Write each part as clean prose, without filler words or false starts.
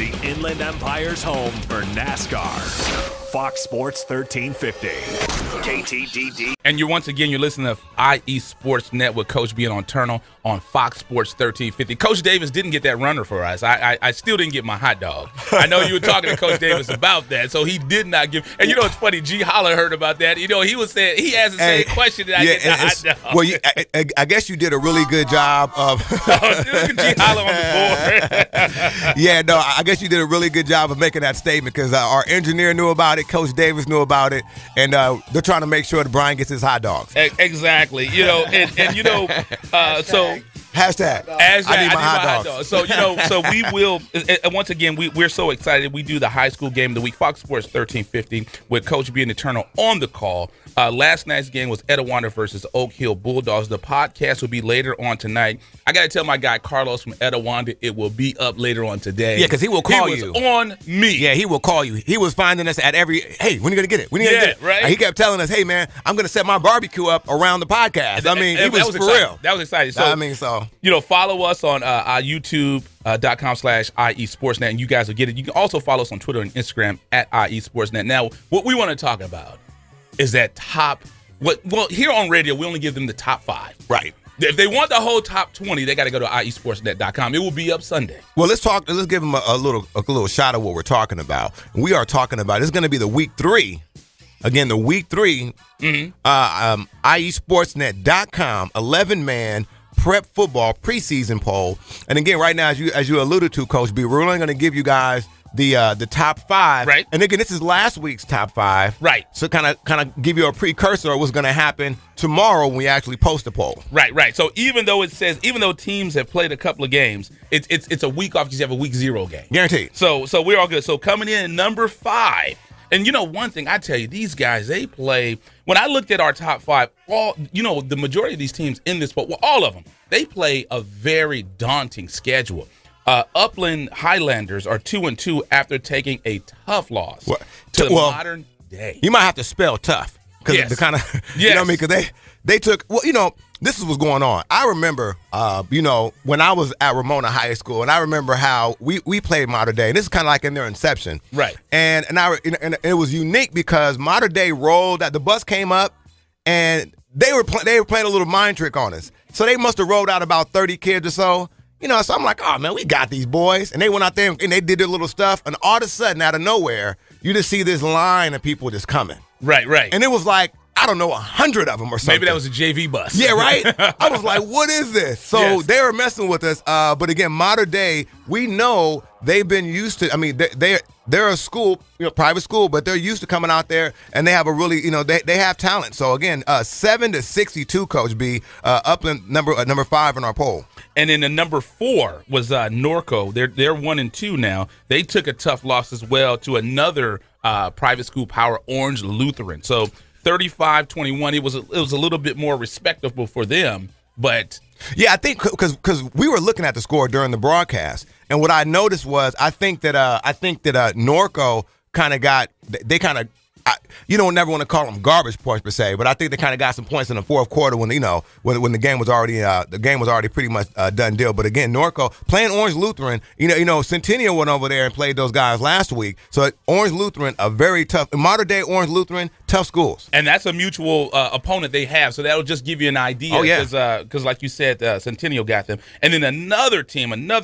the Inland Empire's home for NASCAR. Fox Sports 1350. KTDD. And once again, you're listening to IE Sports Net with Coach B on Turner on Fox Sports 1350. Coach Davis didn't get that runner for us. I still didn't get my hot dog. I know you were talking to Coach Davis about that, so he did not give. And you know, it's funny, G. Holler heard about that. You know, he was saying, he asked the same question that I get the hot dog. Well, I guess you did a really good job of. Look at G. Holler on the board. Yeah, no, I guess you did a really good job of making that statement because our engineer knew about it, Coach Davis knew about it, and they're trying to make sure that Brian gets his hot dogs. Exactly. You know, and you know, so. Hashtag. I need my hot dogs. So, you know, so we will, and once again, we're so excited. We do the high school game of the week, Fox Sports 1350, with Coach B and Eternal on the call. Last night's game was Etiwanda versus Oak Hill Bulldogs. The podcast will be later on tonight. I got to tell my guy Carlos from Etiwanda it will be up later on today. Yeah, because he will call you. He was on me. Yeah, he will call you. He was finding us at every, hey, when are you going to get it? When are you going to get it? Right. He kept telling us, hey, man, I'm going to set my barbecue up around the podcast. I mean, he was for real. That was exciting. So, I mean, so. You know, follow us on YouTube.com/IE Sportsnet, and you guys will get it. You can also follow us on Twitter and Instagram at IE Sportsnet. Now, what we want to talk about is that well, here on radio, we only give them the top 5. Right. If they want the whole top 20, they got to go to IESportsnet.com. It will be up Sunday. Well, let's give them a little shot of what we're talking about. We are talking about, it's going to be the week 3. Again, the week 3, IESportsnet.com, 11-man prep football preseason poll. And again, right now, as you alluded to, Coach B, we're only going to give you guys the top 5. Right. And again, this is last week's top 5. Right. So kind of give you a precursor of what's going to happen tomorrow when we actually post the poll. Right. So even though teams have played a couple of games, it's a week off because you have a week 0 game. Guaranteed. So we're all good. So coming in at number 5. And you know, one thing I tell you, these guys, they play. When I looked at our top 5, the majority of these teams in this poll, well, all of them, they play a very daunting schedule. Upland Highlanders are 2-2 after taking a tough loss to the modern day. You might have to spell tough because the kind of you know what I mean, because they took this is what's going on. I remember when I was at Ramona High School, and I remember how we played Modern Day, and this is kind of like in their inception, right? And it was unique because Modern Day rolled out. The bus came up, and they were playing a little mind trick on us. So they must have rolled out about 30 kids or so. So I'm like, oh, man, we got these boys. And they went out there and they did their little stuff. And all of a sudden, out of nowhere, you just see this line of people just coming. Right. And it was like, I don't know, 100 of them or something. Maybe that was a JV bus. Yeah, right? I was like, what is this? So they were messing with us. But again, Modern Day, we know they've been used to, I mean, they're a school, private school, but they're used to coming out there, and they have a really, they have talent. So again, 7-62, Coach B, Upland number 5 in our poll. And then the number 4 was Norco. They're 1-2 now. They took a tough loss as well to another private school, Power Orange Lutheran. So 35-21. It was a little bit more respectable for them, but yeah, I think because we were looking at the score during the broadcast, and what I noticed was I think that Norco kind of got you don't never want to call them garbage points per se, but I think they kind of got some points in the fourth quarter when when the game was already pretty much done deal. But again, Norco playing Orange Lutheran, Centennial went over there and played those guys last week. So Orange Lutheran, a very tough modern day Orange Lutheran, tough schools, and that's a mutual opponent they have. So that'll just give you an idea. Oh yeah, because like you said, Centennial got them, and then another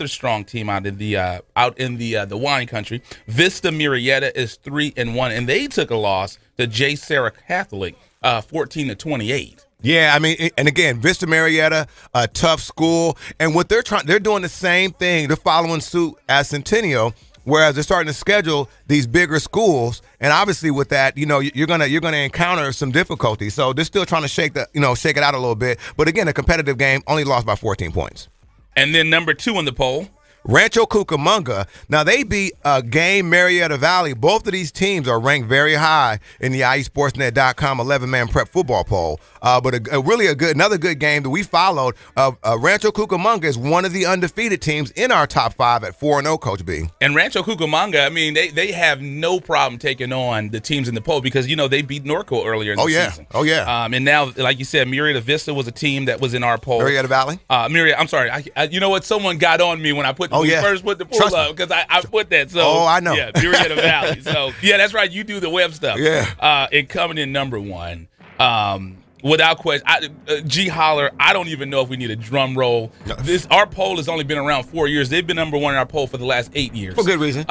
strong team out in the wine country, Vista Murrieta is 3-1, and they took a loss to J. Sarah Catholic, 14-28. Yeah, I mean, and again, Vista Marietta, a tough school, and what they're doing the same thing. They're following suit as Centennial, whereas they're starting to schedule these bigger schools, and obviously with that, you're gonna encounter some difficulties. So they're still trying to shake it out a little bit. But again, a competitive game, only lost by 14 points. And then number 2 in the poll, Rancho Cucamonga. Now, they beat Game Marietta Valley. Both of these teams are ranked very high in the IESportsnet.com 11-man prep football poll. But another good game that we followed. Rancho Cucamonga is one of the undefeated teams in our top 5 at 4-0, Coach B. And Rancho Cucamonga, I mean, they have no problem taking on the teams in the poll because, they beat Norco earlier in the season. Oh, yeah. And now, like you said, Marietta Vista was a team that was in our poll. Marietta Valley? Marietta, I'm sorry. You know what? Someone got on me when I put Oh, when yeah. we first put the poll up, because I put that. So, I know. Yeah, Murrieta Valley. So, yeah, that's right. You do the web stuff. Yeah. And coming in number one, without question, G Holler, I don't even know if we need a drum roll. No. Our poll has only been around 4 years. They've been number one in our poll for the last 8 years. For good reason.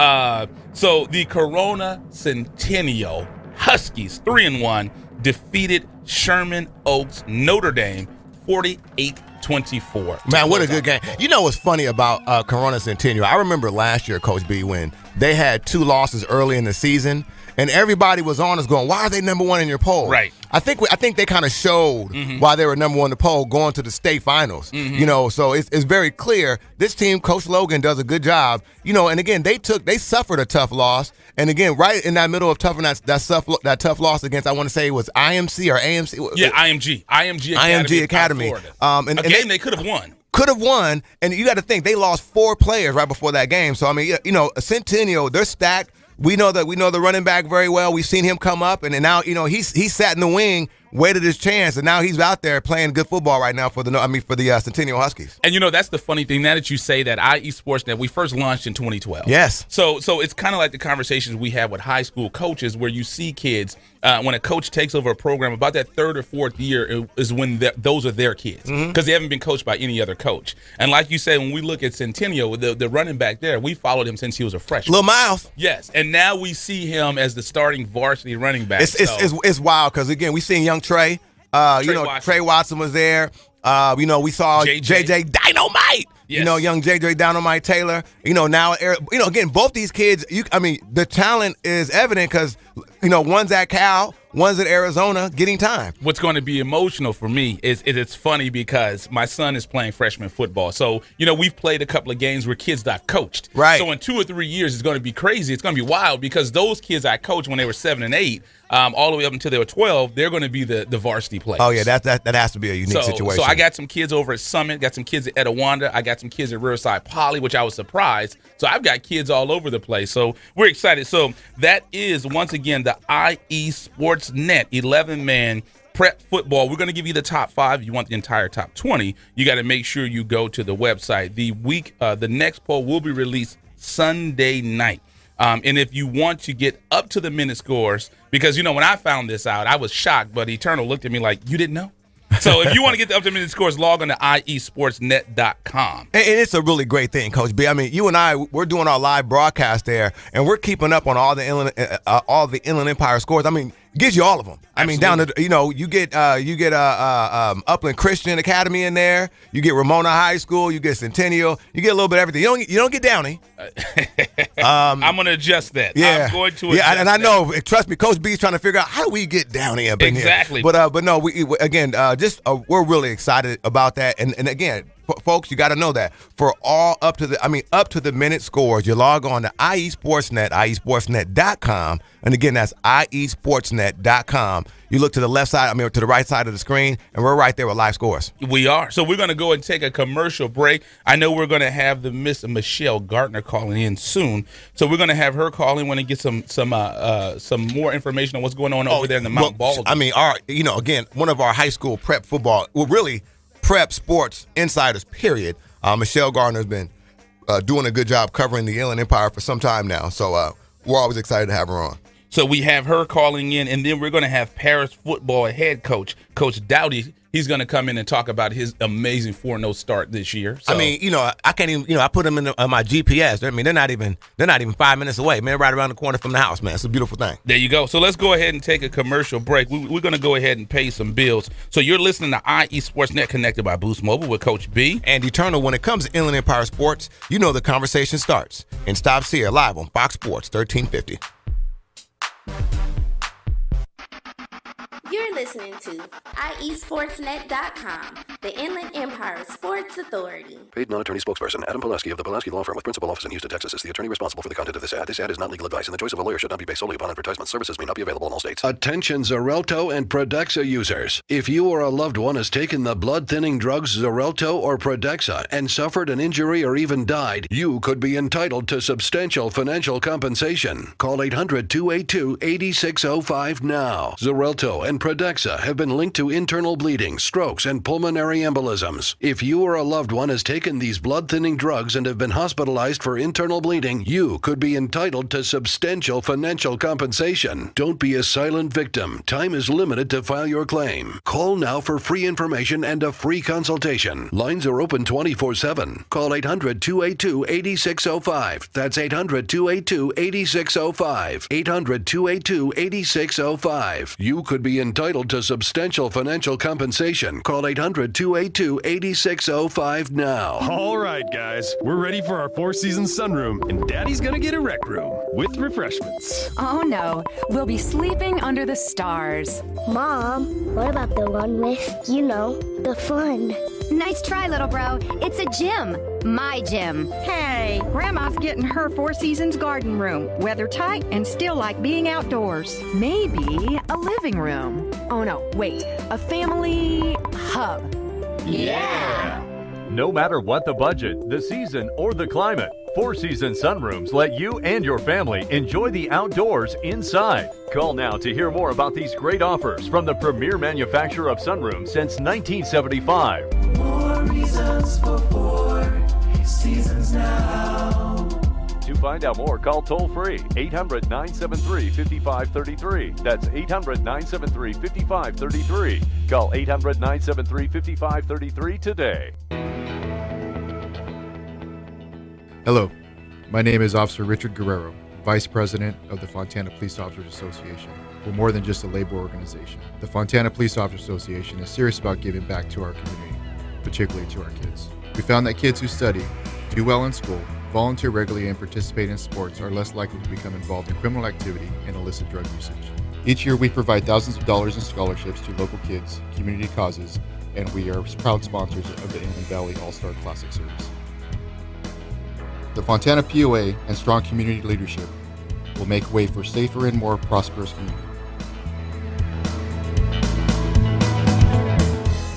So the Corona Centennial Huskies, 3-1, defeated Sherman Oaks Notre Dame 48-24. Man, what a good game. You know what's funny about Corona Centennial? I remember last year, Coach B, when they had 2 losses early in the season, and everybody was on us going, why are they number one in your poll? Right. I think they kind of showed why they were number one in the poll going to the state finals. You know, so it's very clear this team, Coach Logan, does a good job. You know, and again, they suffered a tough loss. And again, right in that middle of that tough loss against, I want to say it was IMC or AMC. Yeah, IMG Academy. And a game they could have won. Could have won, and you got to think they lost 4 players right before that game. So I mean, you know, Centennial, they're stacked. We know the running back very well. We've seen him come up, and now, you know, he sat in the wing, waited his chance, and now he's out there playing good football right now for the Centennial Huskies. And you know, that's the funny thing. Now that you say that, IE Sportsnet, we first launched in 2012. Yes. So it's kind of like the conversations we have with high school coaches, where you see kids when a coach takes over a program, about that 3rd or 4th year is when those are their kids, because they haven't been coached by any other coach. And like you said, when we look at Centennial, the running back there, we followed him since he was a freshman. Lil Miles. Yes, and now we see him as the starting varsity running back. It's wild because again, we seen young Trey. Trey Watson was there. You know, we saw JJ Dynamite. Yes. You know, young JJ Dynamite Taylor. You know, now, you know, again, both these kids, the talent is evident because, you know, one's at Cal, one's at Arizona getting time. What's going to be emotional for me is it's funny because my son is playing freshman football. So, you know, we've played a couple of games where kids got coached. Right. So in 2 or 3 years, it's going to be crazy. It's going to be wild because those kids I coached when they were 7 and 8, all the way up until they were 12, they're going to be the varsity players. Oh, yeah, that has to be a unique situation. So I got some kids over at Summit, got some kids at Etowanda, I got some kids at Riverside Poly, which I was surprised. So I've got kids all over the place. So we're excited. So that is, once again, the IE Sportsnet 11-man prep football. We're going to give you the top 5. If you want the entire top 20, you got to make sure you go to the website. The next poll will be released Sunday night. And if you want to get up to the minute scores, because, you know, when I found this out, I was shocked, but Eternal looked at me like, you didn't know? So if you want to get the up to the minute scores, log on to iesportsnet.com. And it's a really great thing, Coach B. I mean, you and I, we're doing our live broadcast there, and we're keeping up on all the Inland Empire scores. I mean, gives you all of them. I mean, down to, you know, you get Upland Christian Academy in there. You get Ramona High School. You get Centennial. You get a little bit of everything. You don't get Downey. I'm going to adjust that. Yeah. I'm going to adjust and I know. Trust me, Coach B is trying to figure out how do we get Downey up in here. Exactly. But no, we're really excited about that. And again, folks, you got to know that for all up to the minute scores, you log on to IE Sportsnet, iesportsnet.com. And again, that's iesportsnet.com. You look to the left side, to the right side of the screen, and we're right there with live scores. We are. So we're going to go and take a commercial break. I know we're going to have the Miss Michelle Gardner calling in soon. So we're going to have her call in when and get some more information on what's going on over there in the Mount Baldwin. I mean, again, one of our high school prep football, really prep sports insiders, period. Michelle Gardner has been doing a good job covering the Inland Empire for some time now. So we're always excited to have her on. So we have her calling in, and then we're going to have Perris football head coach, Coach Dowdy. He's going to come in and talk about his amazing 4-0 start this year. So, I mean, I can't even, I put them on my GPS. I mean, they're not even 5 minutes away. Man, right around the corner from the house, man. It's a beautiful thing. There you go. So let's go ahead and take a commercial break. We're going to go ahead and pay some bills. So you're listening to IE Sportsnet connected by Boost Mobile with Coach B. And Eternal, when it comes to Inland Empire sports, the conversation starts and stops here live on Fox Sports 1350. You're listening to iesportsnet.com, the Inland Empire Sports Authority. Paid non-attorney spokesperson Adam Pulaski of the Pulaski Law Firm with principal office in Houston, Texas is the attorney responsible for the content of this ad. This ad is not legal advice, and the choice of a lawyer should not be based solely upon advertisement. Services may not be available in all states. Attention Xarelto and Pradaxa users. If you or a loved one has taken the blood-thinning drugs Xarelto or Pradaxa and suffered an injury or even died, you could be entitled to substantial financial compensation. Call 800-282-8605 now. Xarelto and Pradaxa Protexxa have been linked to internal bleeding, strokes, and pulmonary embolisms. If you or a loved one has taken these blood-thinning drugs and have been hospitalized for internal bleeding, you could be entitled to substantial financial compensation. Don't be a silent victim. Time is limited to file your claim. Call now for free information and a free consultation. Lines are open 24/7. Call 800-282-8605. That's 800-282-8605. 800-282-8605. You could be entitled to substantial financial compensation. Call 800-282-8605 now. All right, guys, we're ready for our Four Seasons sunroom, and Daddy's gonna get a rec room with refreshments. Oh no, we'll be sleeping under the stars. Mom, what about the one with, the fun? Nice try, little bro. It's a gym. My gym. Hey, Grandma's getting her Four Seasons garden room. Weather tight and still like being outdoors. Maybe a living room. Oh no, wait, a family hub. Yeah! No matter what the budget, the season, or the climate, Four Seasons sunrooms let you and your family enjoy the outdoors inside. Call now to hear more about these great offers from the premier manufacturer of sunrooms since 1975. More reasons for Four Seasons now. To find out more, call toll-free 800-973-5533. That's 800-973-5533. Call 800-973-5533 today. Hello, my name is Officer Richard Guerrero, Vice President of the Fontana Police Officers Association. We're more than just a labor organization. The Fontana Police Officers Association is serious about giving back to our community, particularly to our kids. We found that kids who study, do well in school, volunteer regularly, and participate in sports are less likely to become involved in criminal activity and illicit drug usage. Each year we provide thousands of dollars in scholarships to local kids, community causes, and we are proud sponsors of the Inland Valley All-Star Classic Series. The Fontana POA and strong community leadership will make way for safer and more prosperous community.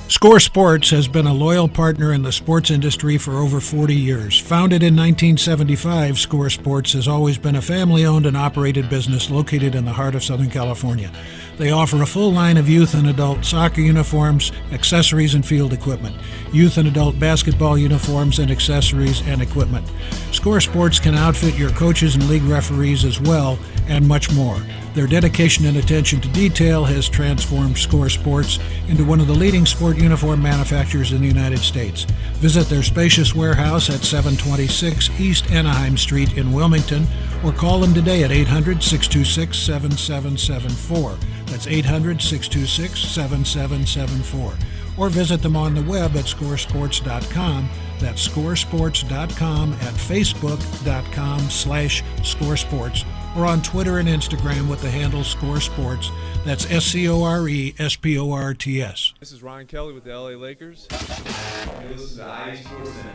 Score Sports has been a loyal partner in the sports industry for over 40 years. Founded in 1975, Score Sports has always been a family-owned and operated business located in the heart of Southern California. They offer a full line of youth and adult soccer uniforms, accessories, and field equipment, youth and adult basketball uniforms and accessories and equipment. Score Sports can outfit your coaches and league referees as well, and much more. Their dedication and attention to detail has transformed Score Sports into one of the leading sport uniform manufacturers in the United States. Visit their spacious warehouse at 726 East Anaheim Street in Wilmington, or call them today at 800-626-7774. That's 800-626-7774. Or visit them on the web at scoresports.com. That's scoresports.com, at facebook.com/scoresports, or on Twitter and Instagram with the handle Score Sports. That's SCORESPORTS. This is Ryan Kelly with the LA Lakers. And this is the IE Sportsnet.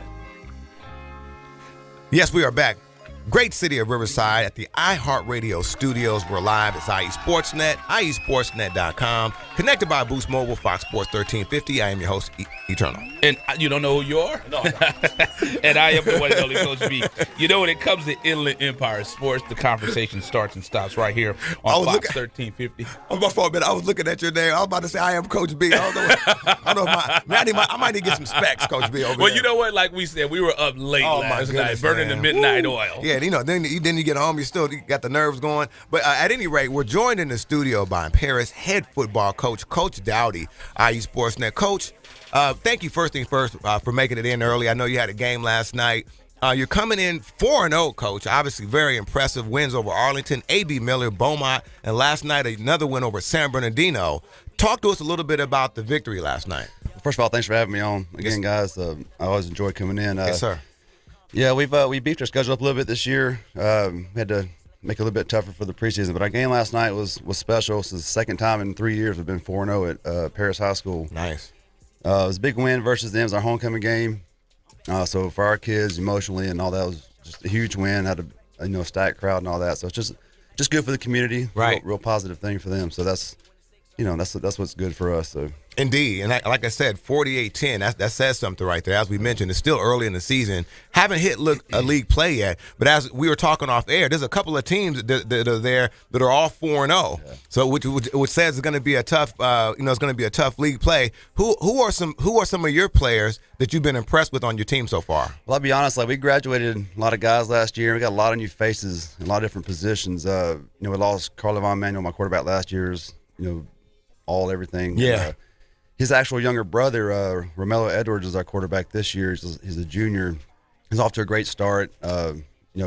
Yes, we are back. Great city of Riverside at the iHeartRadio studios. We're live. It's IE Sportsnet, IESportsnet.com. Connected by Boost Mobile, Fox Sports 1350. I am your host, Eternal. And you don't know who you are? No. And I am the one and only Coach B. You know, when it comes to Inland Empire Sports, the conversation starts and stops right here on Fox 1350. Oh, my fault, man. I was looking at your name. I was about to say I am Coach B. I don't know if I might need to get some specs, Coach B, over there. Well, you know what? Like we said, we were up late last night, burning the midnight oil. Yeah, then you get home, you got the nerves going. But at any rate, we're joined in the studio by Perris head football coach, Coach Dowdy, IE Sportsnet. Coach, thank you first thing first for making it in early. I know you had a game last night. You're coming in 4-0, Coach. Obviously very impressive wins over Arlington, A.B. Miller, Beaumont, and last night another win over San Bernardino. Talk to us a little bit about the victory last night. First of all, thanks for having me on again, guys. I always enjoy coming in. Yes, sir. Yeah, we beefed our schedule up a little bit this year. Had to make it a little bit tougher for the preseason, but our game last night was special. This is the second time in 3 years we've been 4-0 at Perris High School. Nice. It was a big win versus them. It was our homecoming game. So for our kids, emotionally and all that, it was just a huge win. Had a stacked crowd and all that. So it's just good for the community. Right. Real positive thing for them. So that's what's good for us. So Indeed, and like I said, 48-10. That says something right there. As we mentioned, it's still early in the season. Haven't hit a league play yet, but as we were talking off air, there's a couple of teams that are there that are all 4-0. Yeah. So which says it's going to be a tough, it's going to be a tough league play. Who are some of your players that you've been impressed with on your team so far? Well, I'll be honest. Like, we graduated a lot of guys last year. We got a lot of new faces in a lot of different positions. We lost Carl Von Manuel, my quarterback last year's. All everything. Yeah. His actual younger brother, Romello Edwards, is our quarterback this year. He's a junior. He's off to a great start.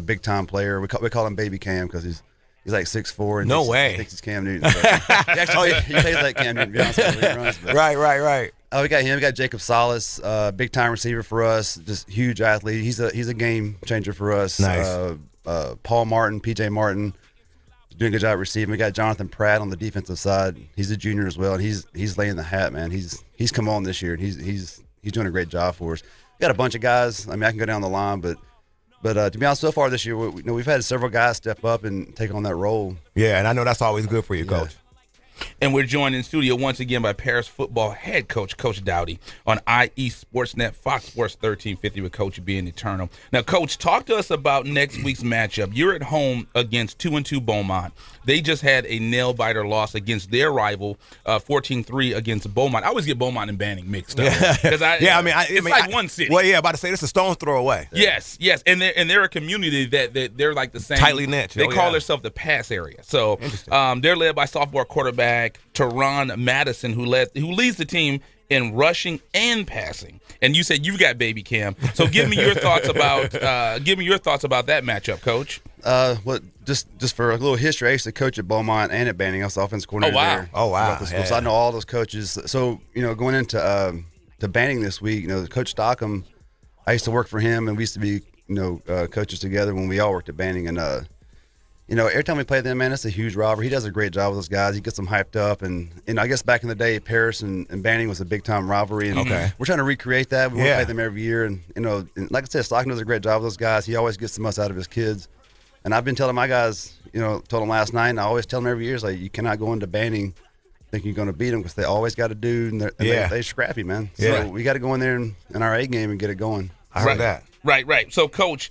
Big time player. We call him Baby Cam because he's like 6'4". And no way. He thinks he's Cam Newton. So. he plays like Cam Newton. To be honest with you, he runs, but. Right. We got him. We got Jacob Salas, big time receiver for us. Just huge athlete. He's a game changer for us. Nice. Paul Martin, PJ Martin. Doing a good job receiving. We got Jonathan Pratt on the defensive side. He's a junior as well, and he's laying the hat, man. He's come on this year, and he's doing a great job for us. We got a bunch of guys. I mean, I can go down the line, but to be honest, so far this year, we've had several guys step up and take on that role. Yeah, and I know that's always good for you, Coach. And we're joined in studio once again by Perris football head coach, Coach Dowdy, on IE Sportsnet, Fox Sports 1350, with Coach being eternal. Now, Coach, talk to us about next week's matchup. You're at home against 2-2 Beaumont. They just had a nail-biter loss against their rival, 14-3 against Beaumont. I always get Beaumont and Banning mixed up. It's like one city. Well, yeah, about to say this is a stone's throw away. Yes, and they're a community that they're like the same. Tightly knit. They call themselves the pass area. So they're led by sophomore quarterback Teron Madison, who leads the team in rushing and passing. And you said you've got Baby Cam. So give me your thoughts about that matchup, Coach. Well, just for a little history, I used to coach at Beaumont and at Banning. I was the offensive coordinator there. Oh, wow. Yeah. So I know all those coaches. So, going into to Banning this week, Coach Stockham, I used to work for him, and we used to be, coaches together when we all worked at Banning. And, every time we play them, man, it's a huge rivalry. He does a great job with those guys. He gets them hyped up. And I guess back in the day, Perris and Banning was a big-time rivalry. And we're trying to recreate that. We want to play them every year. And, and like I said, Stockham does a great job with those guys. He always gets the most out of his kids. And I've been telling my guys, told them last night, and I always tell them every year, it's like, you cannot go into Banning thinking you're going to beat them because they always got a dude, and they're scrappy, man. So we got to go in there in our A game and get it going. I heard that. Right. So, Coach,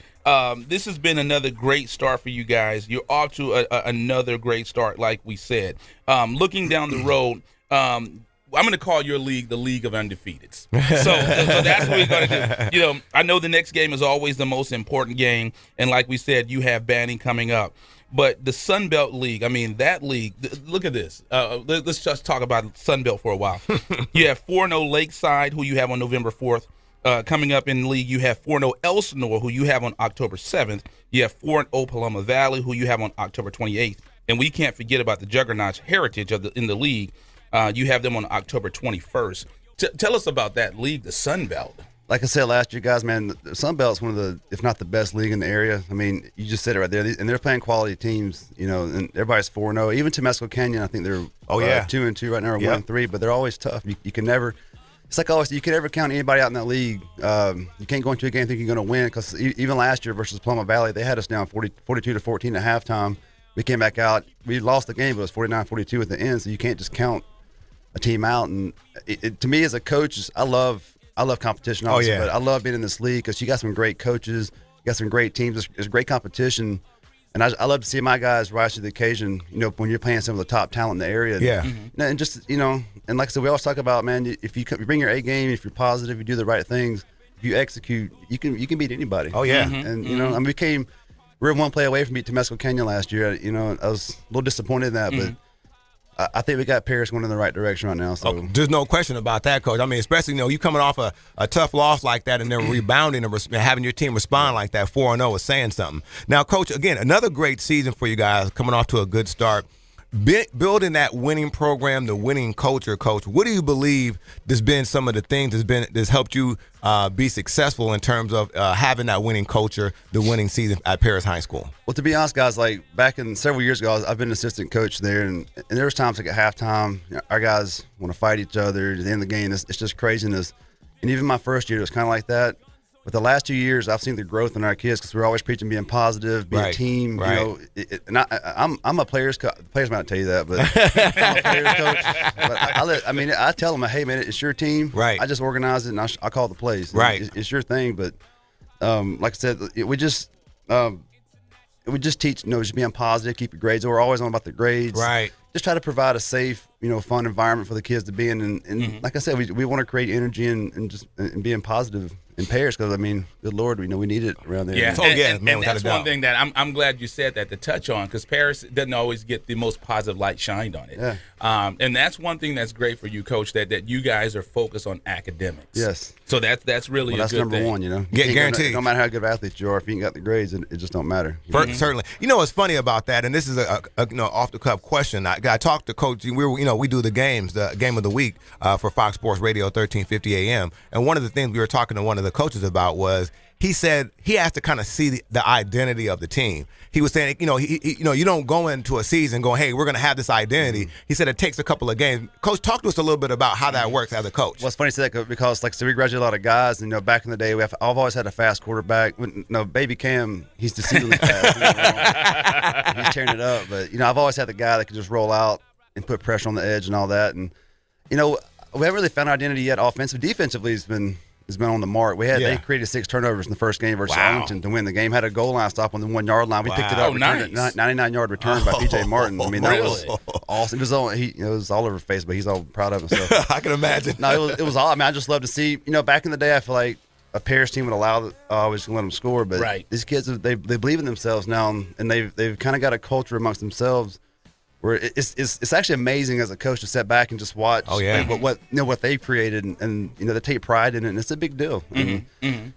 this has been another great start for you guys. You're off to another great start, like we said. Looking down the road, I'm going to call your league the League of Undefeateds. So that's what we're going to do. I know the next game is always the most important game, and like we said, you have Banning coming up. But the Sun Belt League, I mean, that league, look at this. Let's just talk about Sun Belt for a while. You have 4-0 Lakeside, who you have on November 4th. Coming up in the league, you have 4-0 Elsinore, who you have on October 7th. You have 4-0 Paloma Valley, who you have on October 28th. And we can't forget about the Juggernauts Heritage in the league. You have them on October 21st. Tell us about that league, the Sun Belt. Like I said last year, guys, man, the Sun Belt's one of the, if not the best league in the area. I mean, you just said it right there. And they're playing quality teams, and everybody's 4-0. Even Temescal Canyon, I think they're 2-2 right now, or 1-3, but they're always tough. You can never – it's like always, you can never count anybody out in that league. You can't go into a game thinking you're going to win, because even last year versus Paloma Valley, they had us down 42-14 at halftime. We came back out. We lost the game, but it was 49-42 at the end, so you can't just count a team out. And to me as a coach, I love competition, obviously, but I love being in this league because you got some great coaches, you got some great teams. There's great competition, and I love to see my guys rise to the occasion. When you're playing some of the top talent in the area, and just and like I said, we always talk about, man, if you bring your A game, if you're positive, you do the right things, if you execute, you can beat anybody. And I mean, we were one play away from beating Temescal Canyon last year. I was a little disappointed in that, but I think we got Perris going in the right direction right now. So there's no question about that, Coach. I mean, especially you coming off a tough loss like that and then rebounding and having your team respond like that 4-0 is saying something. Now, Coach, again, another great season for you guys, coming off to a good start. Building that winning program, the winning culture, Coach. What do you believe has been some of the things that's helped you be successful in terms of having that winning culture, the winning season at Perris High School? Well, to be honest, guys, like back in several years ago, I've been an assistant coach there, and there was times like at halftime, our guys want to fight each other. At the end of the game, it's just craziness. And even my first year, it was kind of like that. But the last 2 years, I've seen the growth in our kids because we're always preaching being positive, be a team. Right. You know, and I'm a player's coach. The players might not tell you that, but I'm a player's coach. But I tell them, hey, man, it's your team. Right. I just organize it and I call the plays. Right. It's your thing. But like I said, we just teach, just being positive, keep your grades. We're always on about the grades. Right. Just try to provide a safe, fun environment for the kids to be in. And like I said, we want to create energy and being positive in Perris because, good Lord, we need it around there. Yeah, man, and that's one thing that I'm glad you said that to touch on because Perris doesn't always get the most positive light shined on it. Yeah. And that's one thing that's great for you, Coach, that you guys are focused on academics. Yes. So that's really a that's good number thing. one, Yeah, guaranteed. No matter how good of athletes you are, if you ain't got the grades, it just don't matter. Certainly. You know what's funny about that, and this is a off the cuff question. I talked to Coach. We do the games, the game of the week for Fox Sports Radio 1350 AM, and one of the things we were talking to one of the coaches about was he said he has to kind of see the identity of the team. He was saying, you don't go into a season going, hey, we're going to have this identity. He said it takes a couple of games. Coach, talk to us a little bit about how that works as a coach. Well, it's funny to say that because, like I said, we graduated a lot of guys, and back in the day, I've always had a fast quarterback. Baby Cam, he's deceivingly fast. He's tearing it up, but I've always had the guy that can just roll out and put pressure on the edge and all that. And we haven't really found our identity yet. Offensively, defensively, has been on the mark. They created 6 turnovers in the first game versus Arrington to win the game. Had a goal line stop on the 1 yard line. We picked it up. Returned it, 99-yard return by PJ Martin. That was awesome. It was all over Facebook. He's all proud of himself. I can imagine. No, it was all. I just love to see. Back in the day, I feel like a Perris team would allow always let them score, but these kids they believe in themselves now, and they've kind of got a culture amongst themselves. Where it's actually amazing as a coach to sit back and just watch what they created and they take pride in it, and it's a big deal. And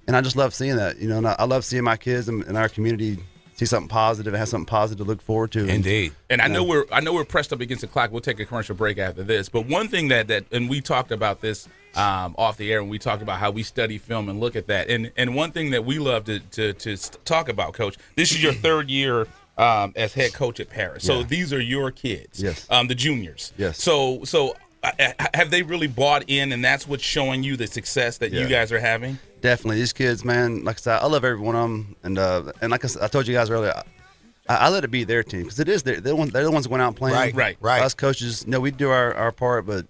I just love seeing that. And I love seeing my kids in our community see something positive and have something positive to look forward to. Indeed. And I know we're pressed up against the clock. We'll take a commercial break after this. But one thing that and we talked about this off the air, and we talked about how we study film and look at that. And one thing that we love to talk about, Coach, this is your third year as head coach at Perris. So these are your kids, the juniors. Yes. So have they really bought in, and that's what's showing you the success that you guys are having? Definitely. These kids, man, like I said, I love every one of them. And like I told you guys earlier, I let it be their team because it is they're the ones going out and playing. Right. Us coaches, we do our part, but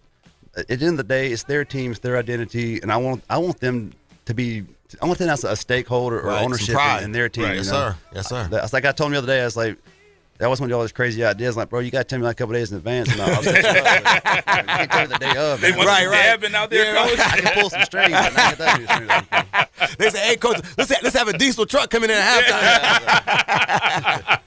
at the end of the day, it's their team, it's their identity, and I want them to be. I want them to have a stakeholder or ownership in their team. Right. Yes, sir. Yes, sir. It's like I told him the other day. I was like, I always want to do all these crazy ideas. Like, bro, you got to tell me like a couple days in advance, and I'll set you up. You can't tell me the day of. They want you dabbing out there, Coach. I can pull some strings, but not get that many strings. They say, hey, Coach, let's have a diesel truck coming in at halftime.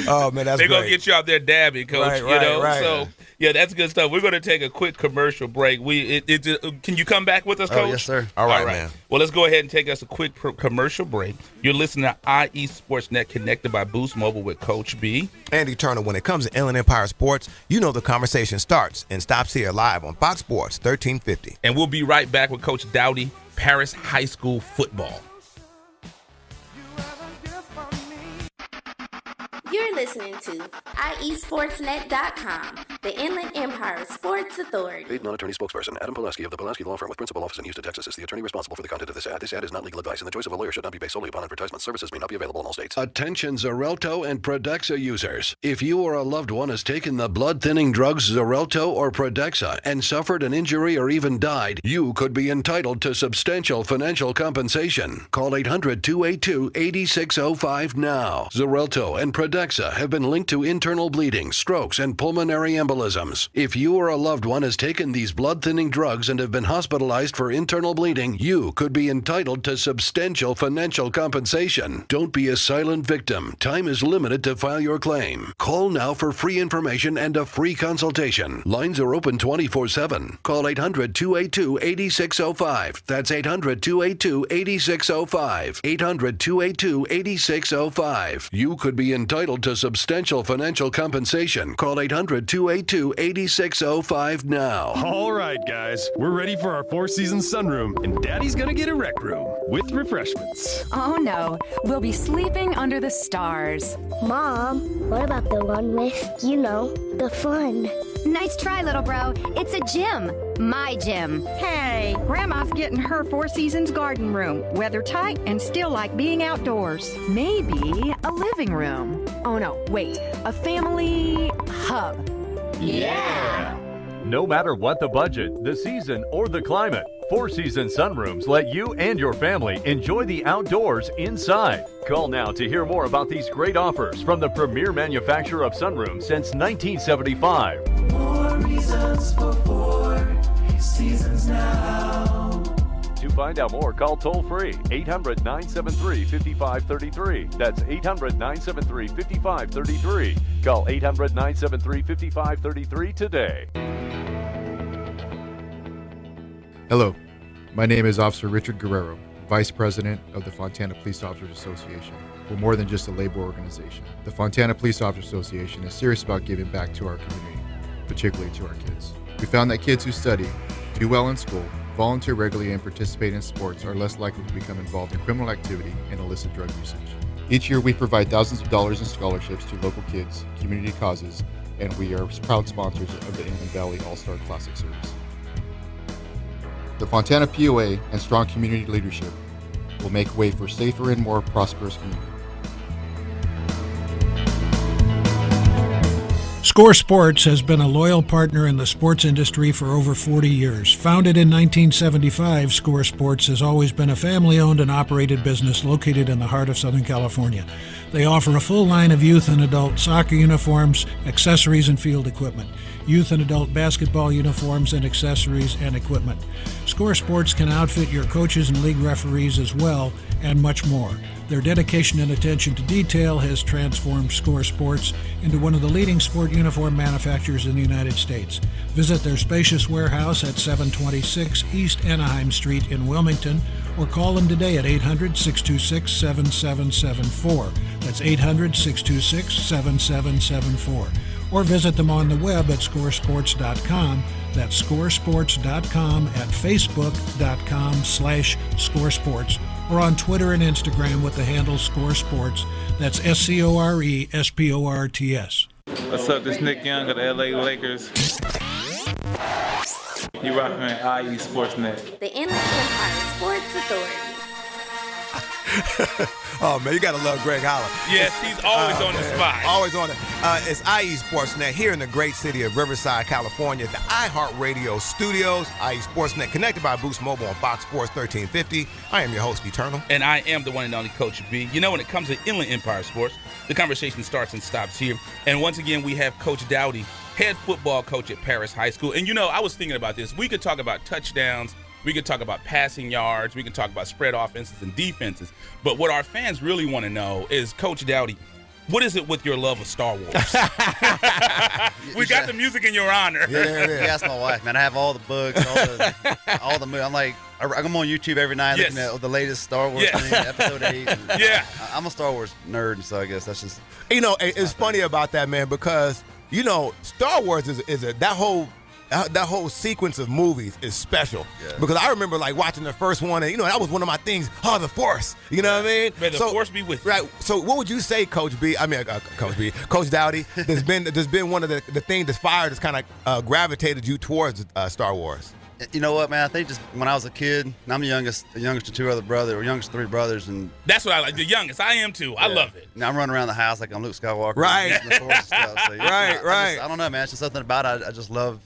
Oh, man, that's They're great. going to get you out there dabbing, Coach. Right. So, yeah, that's good stuff. We're going to take a quick commercial break. Can you come back with us, Coach? Yes, sir. All right, man. Well, let's go ahead and take us a quick commercial break. You're listening to IE Sportsnet, connected by Boost Mobile with Coach B. Andy Turner. When it comes to Inland Empire Sports, the conversation starts and stops here live on Fox Sports 1350. And we'll be right back with Coach Dowdy, Perris High School football. You're listening to IESportsNet.com, the Inland Empire Sports Authority. Paid non-attorney spokesperson Adam Pulaski of the Pulaski Law Firm with principal office in Houston, Texas is the attorney responsible for the content of this ad. This ad is not legal advice, and the choice of a lawyer should not be based solely upon advertisement. Services may not be available in all states. Attention Xarelto and Prodexa users. If you or a loved one has taken the blood-thinning drugs Xarelto or Prodexa and suffered an injury or even died, you could be entitled to substantial financial compensation. Call 800-282-8605 now. Xarelto and Prodexa have been linked to internal bleeding, strokes, and pulmonary embolisms. If you or a loved one has taken these blood-thinning drugs and have been hospitalized for internal bleeding, you could be entitled to substantial financial compensation. Don't be a silent victim. Time is limited to file your claim. Call now for free information and a free consultation. Lines are open 24/7. Call 800-282-8605. That's 800-282-8605. 800-282-8605. You could be entitled entitled to substantial financial compensation. Call 800-282-8605 now. All right, guys, we're ready for our four-season sunroom, and Daddy's gonna get a rec room with refreshments. Oh no, we'll be sleeping under the stars. Mom, what about the one with, the fun? Nice try, little bro. It's a gym. My gym. Hey, Grandma's getting her Four Seasons garden room. Weather tight and still like being outdoors. Maybe a living room. Oh no, wait, a family hub. Yeah! No matter what the budget, the season, or the climate, Four Seasons sunrooms let you and your family enjoy the outdoors inside. Call now to hear more about these great offers from the premier manufacturer of sunrooms since 1975. More reasons for Four Seasons now. To find out more, call toll-free 800-973-5533. That's 800-973-5533. Call 800-973-5533 today. Hello, my name is Officer Richard Guerrero, Vice President of the Fontana Police Officers Association. We're more than just a labor organization. The Fontana Police Officers Association is serious about giving back to our community, particularly to our kids. We found that kids who study, do well in school, volunteer regularly, and participate in sports are less likely to become involved in criminal activity and illicit drug usage. Each year we provide thousands of dollars in scholarships to local kids, community causes, and we are proud sponsors of the Inland Valley All-Star Classic Series. The Fontana POA and strong community leadership will make way for safer and more prosperous community. Score Sports has been a loyal partner in the sports industry for over 40 years. Founded in 1975, Score Sports has always been a family-owned and operated business located in the heart of Southern California. They offer a full line of youth and adult soccer uniforms, accessories, and field equipment, youth and adult basketball uniforms and accessories and equipment. Score Sports can outfit your coaches and league referees as well, and much more. Their dedication and attention to detail has transformed Score Sports into one of the leading sport uniform manufacturers in the United States. Visit their spacious warehouse at 726 East Anaheim Street in Wilmington, or call them today at 800-626-7774. That's 800-626-7774. Or visit them on the web at scoresports.com. That's scoresports.com, at facebook.com/scoresports, or on Twitter and Instagram with the handle Score Sports. That's SCORESPORTS. What's up? This is Nick Young of the LA Lakers. You rocking at IE Sportsnet. The Inland Empire Sports Authority. Oh, man, you got to love Greg Holler. Yes, he's always on the spot. Always on it. It's IE Sportsnet here in the great city of Riverside, California, at the iHeartRadio studios. IE Sportsnet, connected by Boost Mobile on Fox Sports 1350. I am your host, Eternal. And I am the one and only Coach B. You know, when it comes to Inland Empire Sports, the conversation starts and stops here. And once again, we have Coach Dowdy, head football coach at Perris High School. And, you know, I was thinking about this. We could talk about touchdowns. We could talk about passing yards. We can talk about spread offenses and defenses. But what our fans really want to know is, Coach Dowdy, what is it with your love of Star Wars? We got the music in your honor. Yeah. You ask my wife, man. I have all the books, all the movies. I'm like, I'm on YouTube every night looking at the latest Star Wars thing, Episode 8. Yeah. I'm a Star Wars nerd, so I guess that's just. You know, it's funny about that, man, because, you know, Star Wars that whole sequence of movies is special. Yeah. Because I remember like watching the first one, and you know that was one of my things. Oh, the Force. You know what I mean? May the Force be with you. Right. So what would you say, Coach B? I mean, Coach Dowdy. There's been one of the things that's fired that's kind of gravitated you towards Star Wars. You know what, man? I think just when I was a kid, and I'm the youngest of two other brothers, or youngest of three brothers, and that's what I like. The youngest, I am too. I love it. Now I'm running around the house like I'm Luke Skywalker, right? The Force and stuff, so, right. I don't know, man. It's just something about it. I just love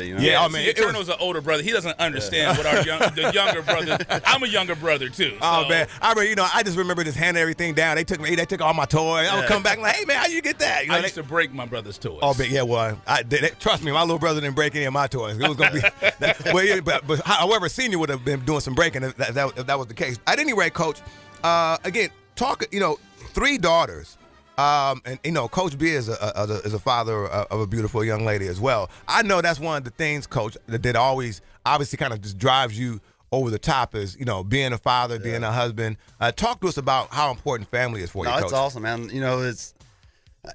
it, you know? Yeah, I mean, Eternal's an older brother. He doesn't understand what the younger brother. I'm a younger brother too. So. Oh man, I mean, you know, I just remember just handing everything down. They took all my toys. I would come back like, hey man, how you get that? You know, I used to break my brother's toys. Oh, but yeah, well, trust me, my little brother didn't break any of my toys. It was gonna be, but however, Senior would have been doing some breaking if that was the case. At any rate, Coach, again, you know, 3 daughters. And you know, Coach B is a father of a beautiful young lady as well. I know that's one of the things, Coach, that always obviously kind of just drives you over the top is, you know, being a father, being a husband. Talk to us about how important family is for you, Coach. It's awesome, man. You know,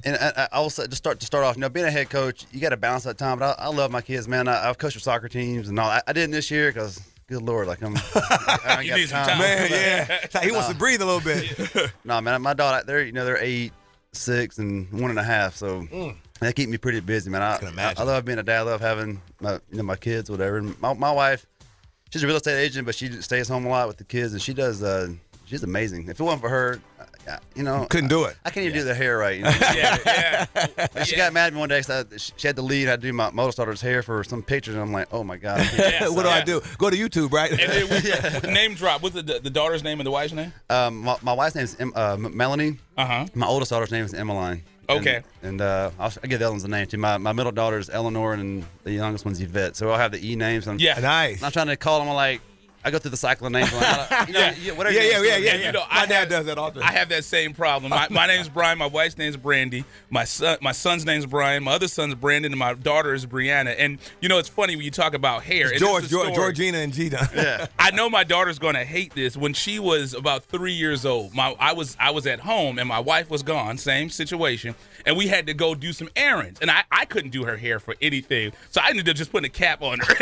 And I will say, to start off, being a head coach, you got to balance that time. But I love my kids, man. I've coached for soccer teams and all. I didn't this year because, good Lord, like I you need some time, man. Yeah, he wants to breathe a little bit. No, man, my daughter, they're 8, 6, and 1.5. So they keep me pretty busy, man. I love being a dad. I love having my kids, whatever. And my wife, she's a real estate agent, but she stays home a lot with the kids, and she does. She's amazing. If it wasn't for her, couldn't do it. I can't even do their hair right. Yeah. She got mad at me one day because she had to leave. I had to do my oldest daughter's hair for some pictures, and I'm like, oh my god. What do I do? Go to YouTube, right? And then name drop. What's the daughter's name and the wife's name? My wife's name is Melanie. My oldest daughter's name is Emmeline. Okay. And I'll give the other ones a name too. My middle daughter is Eleanor, and the youngest one's Yvette. So I'll have the E names. Nice. I'm trying to call them like. I go through the cycle of names. Like, whatever. Yeah. My dad does that all the time. I have that same problem. My name's Brian. My wife's name's Brandy. My son's name's Brian. My other son's Brandon, and my daughter is Brianna. And it's funny when you talk about hair. It's Georgina, and Gina. Yeah. I know my daughter's going to hate this. When she was about 3 years old, I was at home and my wife was gone. Same situation, and we had to go do some errands. And I couldn't do her hair for anything, so I ended up just putting a cap on her.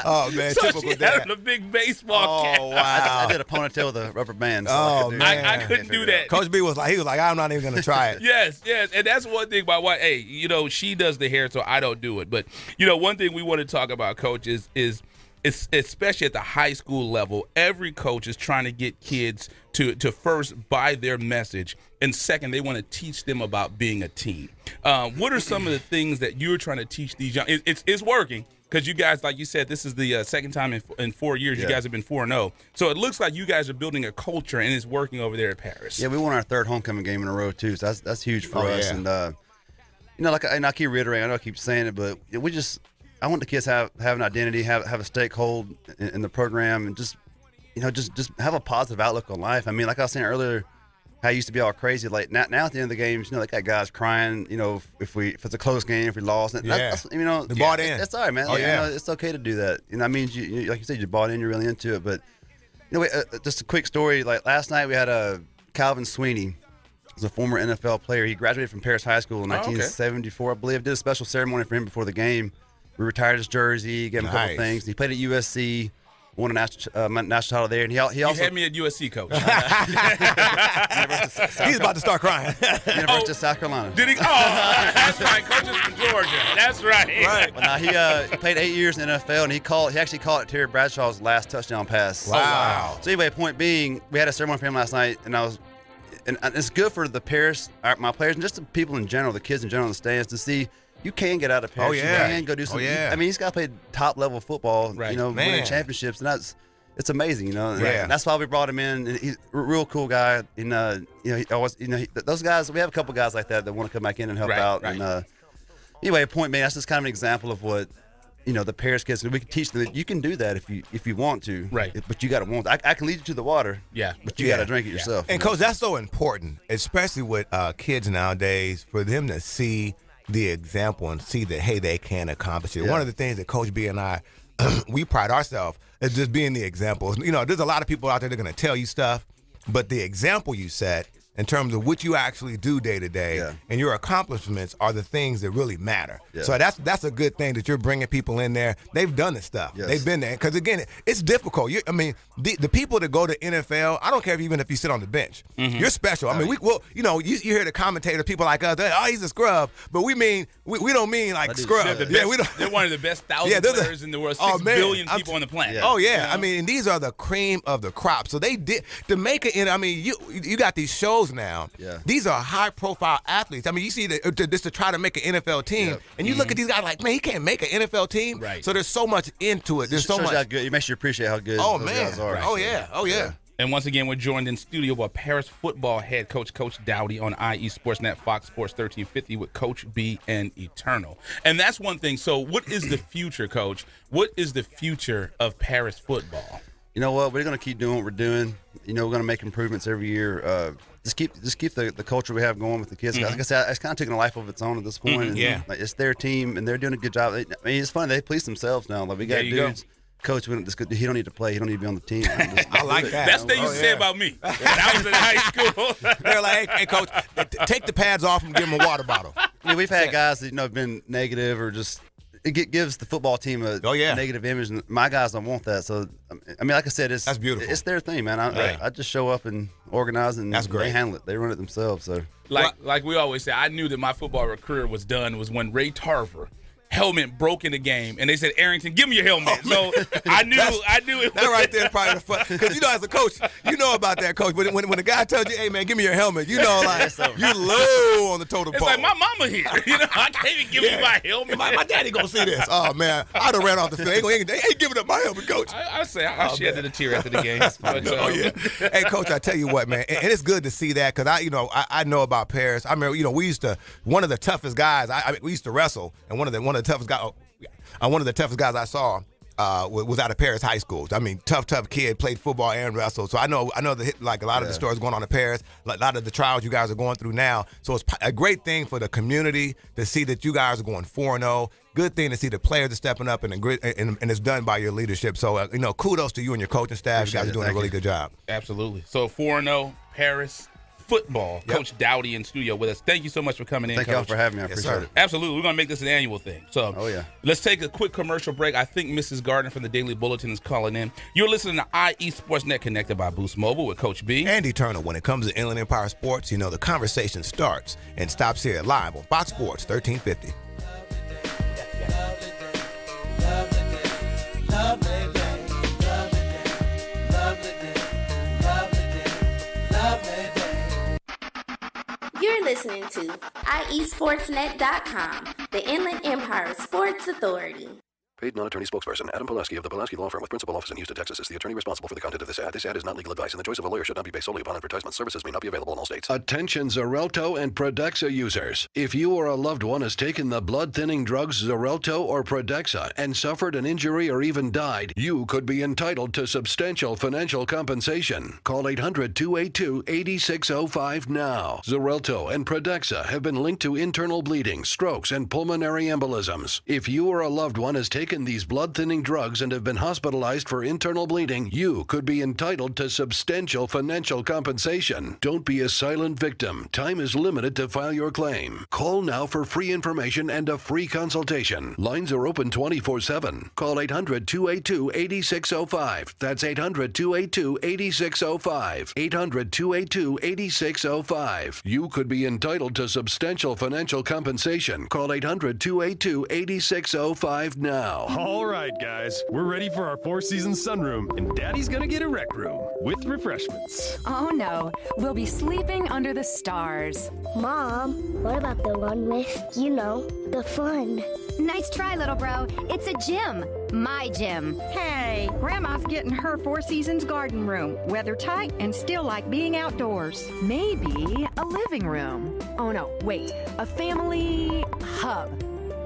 Oh man, so typical she dad. had a big baseball cap. Oh wow! I did a ponytail with a rubber band. So I couldn't do that. Coach B was like, I'm not even gonna try it. Yes, and that's one thing my wife. Hey, she does the hair, so I don't do it. But one thing we want to talk about, Coach, is especially at the high school level, every coach is trying to get kids to first buy their message, and second, they want to teach them about being a team. What are some of the things that you're trying to teach these young? It's working. Because you guys, like you said, this is the second time in 4 years you guys have been 4-0. So it looks like you guys are building a culture, and it's working over there at Perris. Yeah, we won our third homecoming game in a row, too. So that's huge for us. Yeah. And, I keep reiterating, I know I keep saying it, but I want the kids to have an identity, have a stakehold in the program, and just have a positive outlook on life. I mean, like I was saying earlier, how I used to be all crazy. Like now at the end of the games, they got guys crying. If it's a close game, if we lost, they bought in. That's all right, man. Oh, yeah. It's okay to do that. I mean, you like you said, you bought in, you're really into it. But just a quick story. Like last night, we had Calvin Sweeney. He's a former NFL player. He graduated from Perris High School in 1974, I believe. Did a special ceremony for him before the game. We retired his jersey, gave him a couple things. He played at USC. Won a national title there, and he also had me at USC, Coach. He's about to start crying. University of South Carolina. Did he? Oh, that's right. Coach is from Georgia. That's right. Right. Well, now he played 8 years in the NFL, and he actually caught Terry Bradshaw's last touchdown pass. Wow. So anyway, point being, we had a ceremony for him last night, and it's good for the Perris, my players, and just the people in general, the kids in general in the stands, to see. You can get out of Perris. Oh, yeah. You can go do something. Oh, yeah. I mean, he's got to play top-level football, right. Winning championships, and it's amazing, Yeah. And that's why we brought him in. And he's a real cool guy. And, those guys, we have a couple guys like that want to come back in and help out. Right. And anyway, point being, that's just kind of an example of what, the Perris kids, we can teach them that you can do that if you want to. Right. But you got to want it. I can lead you to the water. Yeah. But you got to drink it yourself. And, Coach, that's so important, especially with kids nowadays, for them to see the example and see that, hey, they can accomplish it. Yeah. One of the things that Coach B and I, we pride ourselves is just being the example. There's a lot of people out there that are going to tell you stuff, but the example you set in terms of what you actually do day to day and your accomplishments are the things that really matter. Yeah. So that's a good thing that you're bringing people in there. They've done this stuff. Yes. They've been there. Because, again, it's difficult. The people that go to NFL, I don't care even if you sit on the bench. Mm-hmm. You're special. I mean, you hear the commentators, people like us, he's a scrub. But we don't mean like scrub. They're one of the best 1,000 players in the world. 6 billion people on the planet. Yeah. Oh, yeah. I mean, these are the cream of the crop. So they did to make it in. I mean, you got these shows now. Yeah. These are high-profile athletes. I mean, you see this to try to make an NFL team, and you look at these guys like, man, he can't make an NFL team. Right. So there's so much into it. There's so much. How good. It makes you appreciate how good those guys are. Right. Oh yeah. Oh yeah. And once again, we're joined in studio by Perris football head coach, Coach Dowdy, on IE Sportsnet, Fox Sports 1350 with Coach B and Eternal. And that's one thing. So what is the future, Coach? What is the future of Perris football? You know what? We're going to keep doing what we're doing. We're going to make improvements every year. Just keep the culture we have going with the kids. Like I said, it's kind of taking a life of its own at this point. And, it's their team, and they're doing a good job. I mean, it's funny. They police themselves now. Like we got dudes Coach, he don't need to play. He don't need to be on the team. I like that. That's what they used to say about me when I was in high school. They're like, hey, Coach, take the pads off and give him a water bottle. Yeah, we've had guys that have been negative or just it gives the football team a negative image, and my guys don't want that. So, I mean, like I said, that's beautiful. It's their thing, man. I just show up and organize, and that's great. They handle it. They run it themselves. So, like we always say, I knew that my football career was done was when Ray Tarver helmet broke in the game, and they said, Arrington, give me your helmet. So I knew it. That right there is probably the fun. Because you know, as a coach, you know about that, coach. But when the guy tells you, hey, man, give me your helmet, you know, like, you're low on the total pole. It's like, my mama here. You know, I can't even give you my helmet. My daddy going to see this. Oh, man, I'd have ran off the field. He ain't giving up my helmet, coach. I say, I shed a tear after the game. But, Hey, Coach, I tell you what, man, and it's good to see that because I know about Perris. I remember, we used to, one of the toughest guys, we used to wrestle, and one of the toughest guys, one of the toughest guys I saw was out of Perris High School. I mean, tough kid, played football and wrestled. So I know like a lot of the stories going on in Perris, a lot of the trials you guys are going through now. So it's a great thing for the community to see that you guys are going 4-0. Good thing to see the players are stepping up, and it's done by your leadership. So kudos to you and your coaching staff. You guys are doing a really good job. Absolutely. So 4-0 Perris football. Yep. Coach Dowdy in studio with us. Thank you so much for coming in. Thank y'all for having me. I appreciate it. Absolutely. We're going to make this an annual thing. So let's take a quick commercial break. I think Mrs. Gardner from the Daily Bulletin is calling in. You're listening to IE Sportsnet connected by Boost Mobile with Coach B. Andy Turner. When it comes to Inland Empire Sports, the conversation starts and stops here live on Fox Sports 1350. You're listening to IESportsNet.com, the Inland Empire Sports Authority. Paid non-attorney spokesperson Adam Pulaski of the Pulaski Law Firm with principal office in Houston, Texas is the attorney responsible for the content of this ad. This ad is not legal advice, and the choice of a lawyer should not be based solely upon advertisement. Services may not be available in all states. Attention Xarelto and Protexo users. If you or a loved one has taken the blood-thinning drugs Xarelto or Protexo and suffered an injury or even died, you could be entitled to substantial financial compensation. Call 800-282-8605 now. Xarelto and Protexo have been linked to internal bleeding, strokes, and pulmonary embolisms. If you or a loved one has taken these blood-thinning drugs and have been hospitalized for internal bleeding, you could be entitled to substantial financial compensation. Don't be a silent victim. Time is limited to file your claim. Call now for free information and a free consultation. Lines are open 24/7. Call 800-282-8605. That's 800-282-8605. 800-282-8605. You could be entitled to substantial financial compensation. Call 800-282-8605 now. All right, guys, we're ready for our Four Seasons sunroom, and Daddy's gonna get a rec room with refreshments. Oh no, we'll be sleeping under the stars. Mom, what about the one with, the fun? Nice try, little bro. It's a gym. My gym. Hey, Grandma's getting her Four Seasons garden room. Weather tight and still like being outdoors. Maybe a living room. Oh no, wait, a family hub.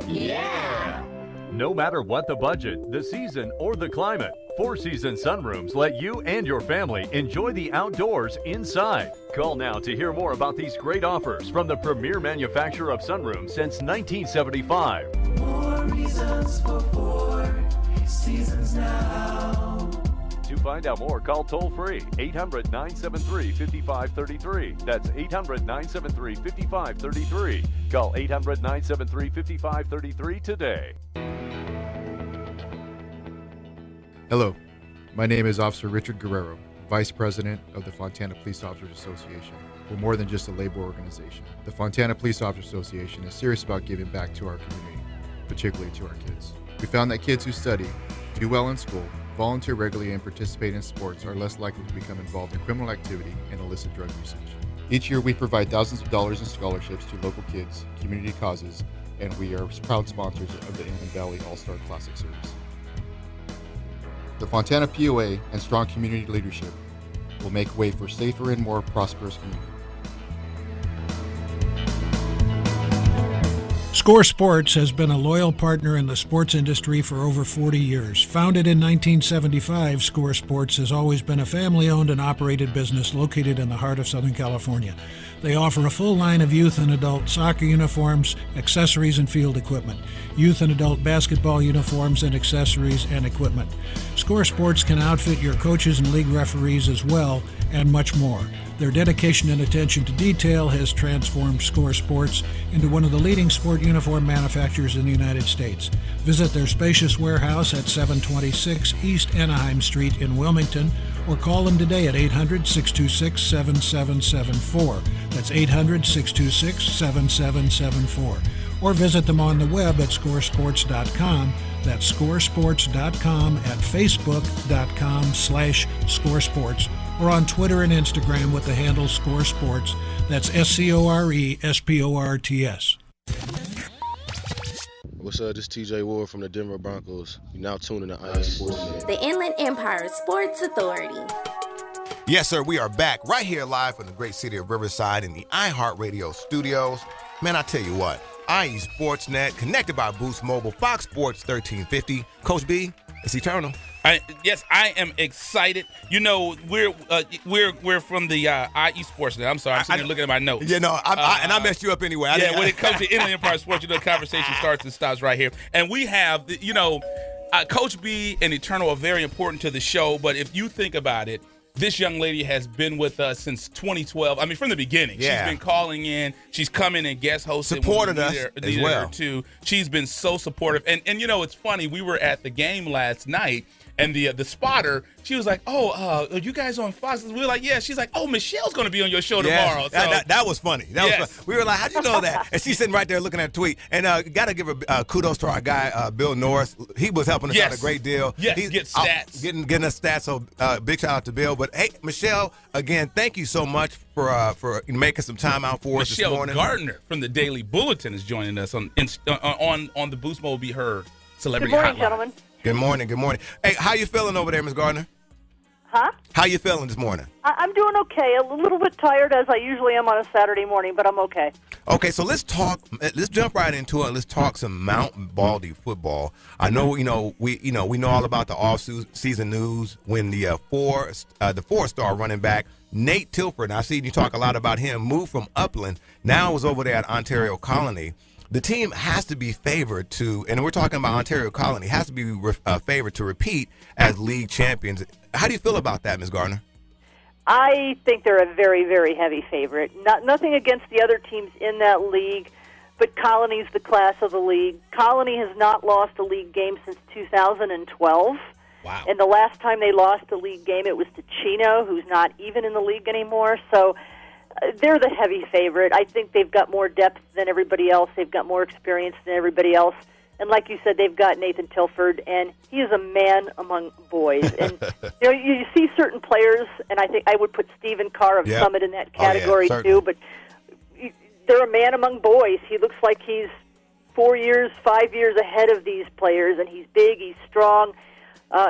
Yeah! No matter what the budget, the season, or the climate, Four Seasons sunrooms let you and your family enjoy the outdoors inside. Call now to hear more about these great offers from the premier manufacturer of sunrooms since 1975. More reasons for Four Seasons now. To find out more, call toll-free 800-973-5533. That's 800-973-5533. Call 800-973-5533 today. Hello, my name is Officer Richard Guerrero, Vice President of the Fontana Police Officers Association. We're more than just a labor organization. The Fontana Police Officers Association is serious about giving back to our community, particularly to our kids. We found that kids who study, do well in school, volunteer regularly, and participate in sports are less likely to become involved in criminal activity and illicit drug usage. Each year, we provide thousands of dollars in scholarships to local kids, community causes, and we are proud sponsors of the Inland Valley All-Star Classic Series. The Fontana POA and strong community leadership will make way for safer and more prosperous community. Score Sports has been a loyal partner in the sports industry for over 40 years. Founded in 1975, Score Sports has always been a family-owned and operated business located in the heart of Southern California. They offer a full line of youth and adult soccer uniforms, accessories, and field equipment, youth and adult basketball uniforms and accessories and equipment. Score Sports can outfit your coaches and league referees as well, and much more. Their dedication and attention to detail has transformed Score Sports into one of the leading sport uniform manufacturers in the United States. Visit their spacious warehouse at 726 East Anaheim Street in Wilmington, or call them today at 800-626-7774. That's 800-626-7774. Or visit them on the web at scoresports.com. That's scoresports.com, at facebook.com/scoresports, or on Twitter and Instagram with the handle Score Sports. That's SCORESPORTS. What's up? This is TJ Ward from the Denver Broncos. You're now tuning to IE Sports Net. The Inland Empire Sports Authority. Yes, sir. We are back right here live from the great city of Riverside in the iHeartRadio studios. Man, I tell you what, IE Sportsnet, connected by Boost Mobile, Fox Sports 1350. Coach B, it's eternal. Yes, I am excited. You know, we're from the IE Sportsnet. I'm sorry, I'm sitting here looking at my notes. Yeah, no, I messed you up anyway. When it comes to Inland Empire Sports, you know, the conversation starts and stops right here. And we have, Coach B and Eternal are very important to the show. But if you think about it, this young lady has been with us since 2012. I mean, from the beginning. Yeah. She's been calling in. She's come in and guest hosted. Supported us as well. Too. She's been so supportive. And you know, it's funny. We were at the game last night, and the spotter, she was like, are you guys on Fox? We were like, yeah. She's like, oh, Michelle's going to be on your show tomorrow. So, that was funny. Was funny. We were like, how'd you know that? And she's sitting right there looking at the tweet. And got to give a kudos to our guy, Bill Norris. He was helping us out a great deal. Yes, get stats. Getting us stats. So big shout out to Bill. But, hey, Michelle, again, thank you so much for making some time out for us this morning. Michelle Gardner from the Daily Bulletin is joining us on the Boost Mobile Be Heard Celebrity Good morning, Hotline. gentlemen. Good morning. Good morning. Hey, how you feeling over there, Ms. Gardner? Huh? How you feeling this morning? I'm doing okay. A little bit tired, as I usually am on a Saturday morning, but I'm okay. Okay, so let's jump right into it. Let's talk some Mount Baldy football. I know, we know all about the off-season news when the four-star running back Nate Tilford, and I've seen you talk a lot about him, moved from Upland, now is over there at Ontario Colony. The team has to be favored to, and we're talking about Ontario Colony, has to be favored to repeat as league champions. How do you feel about that, Ms. Gardner? I think they're a very, very heavy favorite. Nothing against the other teams in that league, but Colony's the class of the league. Colony has not lost a league game since 2012. Wow. And the last time they lost a league game, it was to Chino, who's not even in the league anymore. So they're the heavy favorite. I think they've got more depth than everybody else. They've got more experience than everybody else. And like you said, they've got Nathan Tilford, and he is a man among boys. And you see certain players, and I think I would put Stephen Carr of Summit in that category too, but they're a man among boys. He looks like he's 4 years, 5 years ahead of these players, and he's big, he's strong.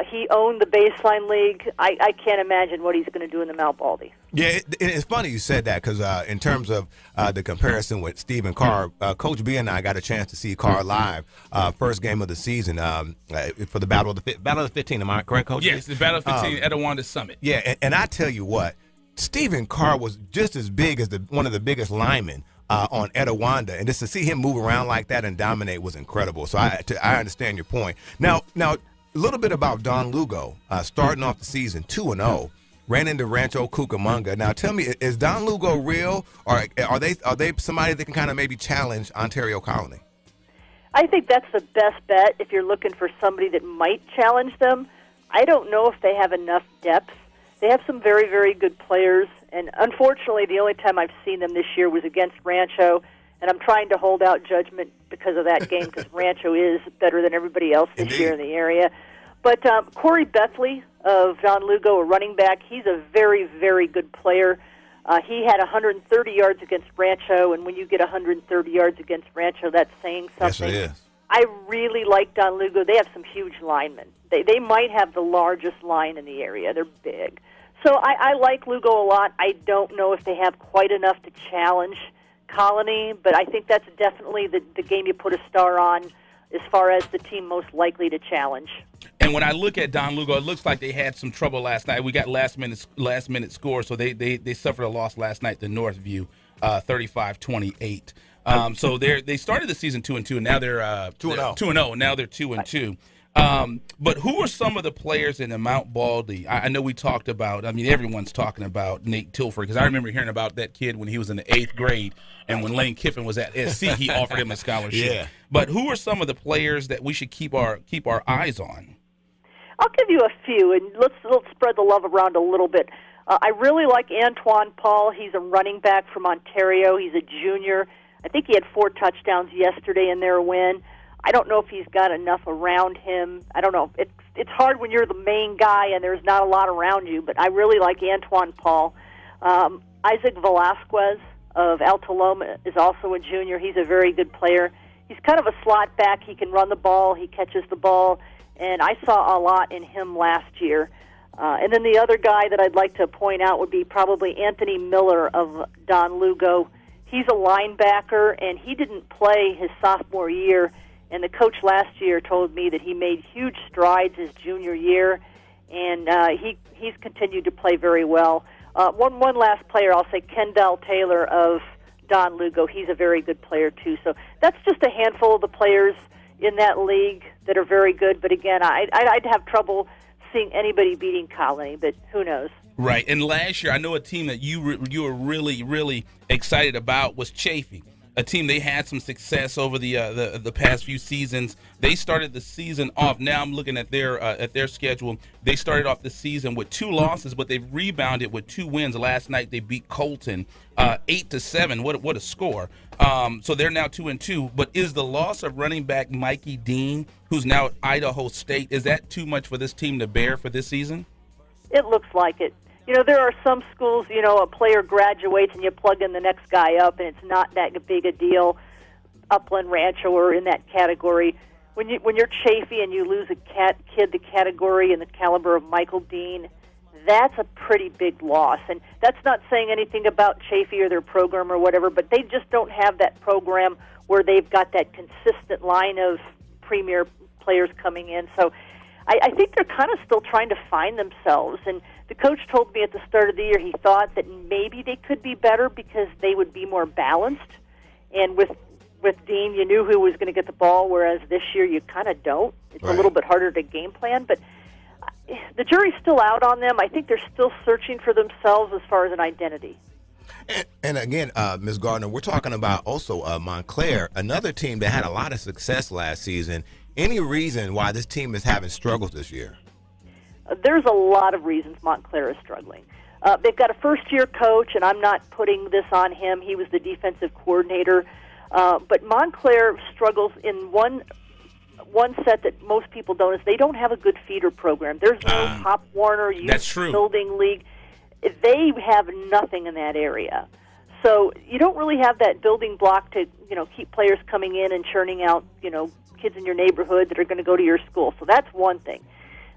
He owned the Baseline League. I can't imagine what he's going to do in the Mount Baldy. Yeah, it's funny you said that because in terms of the comparison with Stephen Carr, Coach B and I got a chance to see Carr live first game of the season for the Battle of the 15. Am I correct, Coach? Yes, the Battle of 15 at Etiwanda Summit. Yeah, and I tell you what, Stephen Carr was just as big as one of the biggest linemen on Etiwanda, and just to see him move around like that and dominate was incredible. So I understand your point. Now. A little bit about Don Lugo, starting off the season 2-0, ran into Rancho Cucamonga. Now, tell me, is Don Lugo real, or are they somebody that can kind of maybe challenge Ontario Colony? I think that's the best bet if you're looking for somebody that might challenge them. I don't know if they have enough depth. They have some very, very good players, and unfortunately, the only time I've seen them this year was against Rancho. And I'm trying to hold out judgment because of that game because Rancho is better than everybody else this year in the area. But Corey Bethley of Don Lugo, a running back, he's a very, very good player. He had 130 yards against Rancho, and when you get 130 yards against Rancho, that's saying something. Yes, it is. I really like Don Lugo. They have some huge linemen. They might have the largest line in the area. They're big. So I like Lugo a lot. I don't know if they have quite enough to challenge Colony, but I think that's definitely the game you put a star on as far as the team most likely to challenge. And when I look at Don Lugo, it looks like they had some trouble last night. We got last minute score, so they suffered a loss last night to Northview, 35-28. So they started the season 2-2, and now they're 2-0. 2-0, and now they're 2-2. But who are some of the players in the Mount Baldy? I know we talked about, I mean, everyone's talking about Nate Tilford, because I remember hearing about that kid when he was in the 8th grade, and when Lane Kiffin was at SC, he offered him a scholarship. Yeah. But who are some of the players that we should keep our eyes on? I'll give you a few, and let's spread the love around a little bit. I really like Antoine Paul. He's a running back from Ontario. He's a junior. I think he had 4 touchdowns yesterday in their win. I don't know if he's got enough around him. I don't know. It's hard when you're the main guy and there's not a lot around you, but I really like Antoine Paul. Isaac Velasquez of Altaloma is also a junior. He's a very good player. He's kind of a slot back. He can run the ball. He catches the ball, and I saw a lot in him last year. And then the other guy that I'd like to point out would be probably Anthony Miller of Don Lugo. He's a linebacker, and he didn't play his sophomore year. And the coach last year told me that he made huge strides his junior year, and he's continued to play very well. One last player, I'll say Kendall Taylor of Don Lugo. He's a very good player, too. So that's just a handful of the players in that league that are very good. But, again, I'd have trouble seeing anybody beating Colony, but who knows? Right. And last year, I know a team that you were really, really excited about was Chaffee. A team, they had some success over the past few seasons. They started the season off. Now I'm looking at their schedule. They started off the season with 2 losses, but they've rebounded with 2 wins. Last night they beat Colton 8-7. What a score! So they're now 2-2. But is the loss of running back Mikey Dean, who's now at Idaho State, is that too much for this team to bear for this season? It looks like it. You know, there are some schools, you know, a player graduates and you plug in the next guy up, and it's not that big a deal. Upland Rancho or in that category. When you're Chaffee and you lose a kid the category and the caliber of Michael Dean, that's a pretty big loss. And that's not saying anything about Chaffee or their program or whatever, but they just don't have that program where they've got that consistent line of premier players coming in. So I think they're kind of still trying to find themselves. And the coach told me at the start of the year he thought that maybe they could be better because they would be more balanced. And with Dean, you knew who was going to get the ball, whereas this year you kind of don't. It's a little bit harder to game plan. But the jury's still out on them. I think they're still searching for themselves as far as an identity. And again, Ms. Gardner, we're talking about also Montclair, another team that had a lot of success last season. Any reason why this team is having struggles this year? There's a lot of reasons Montclair is struggling. They've got a first-year coach, and I'm not putting this on him. He was the defensive coordinator. But Montclair struggles in one set that most people don't, is they don't have a good feeder program. There's no Pop Warner Youth Building League. They have nothing in that area. So you don't really have that building block to, you know, keep players coming in and churning out, you know, kids in your neighborhood that are going to go to your school. So that's one thing.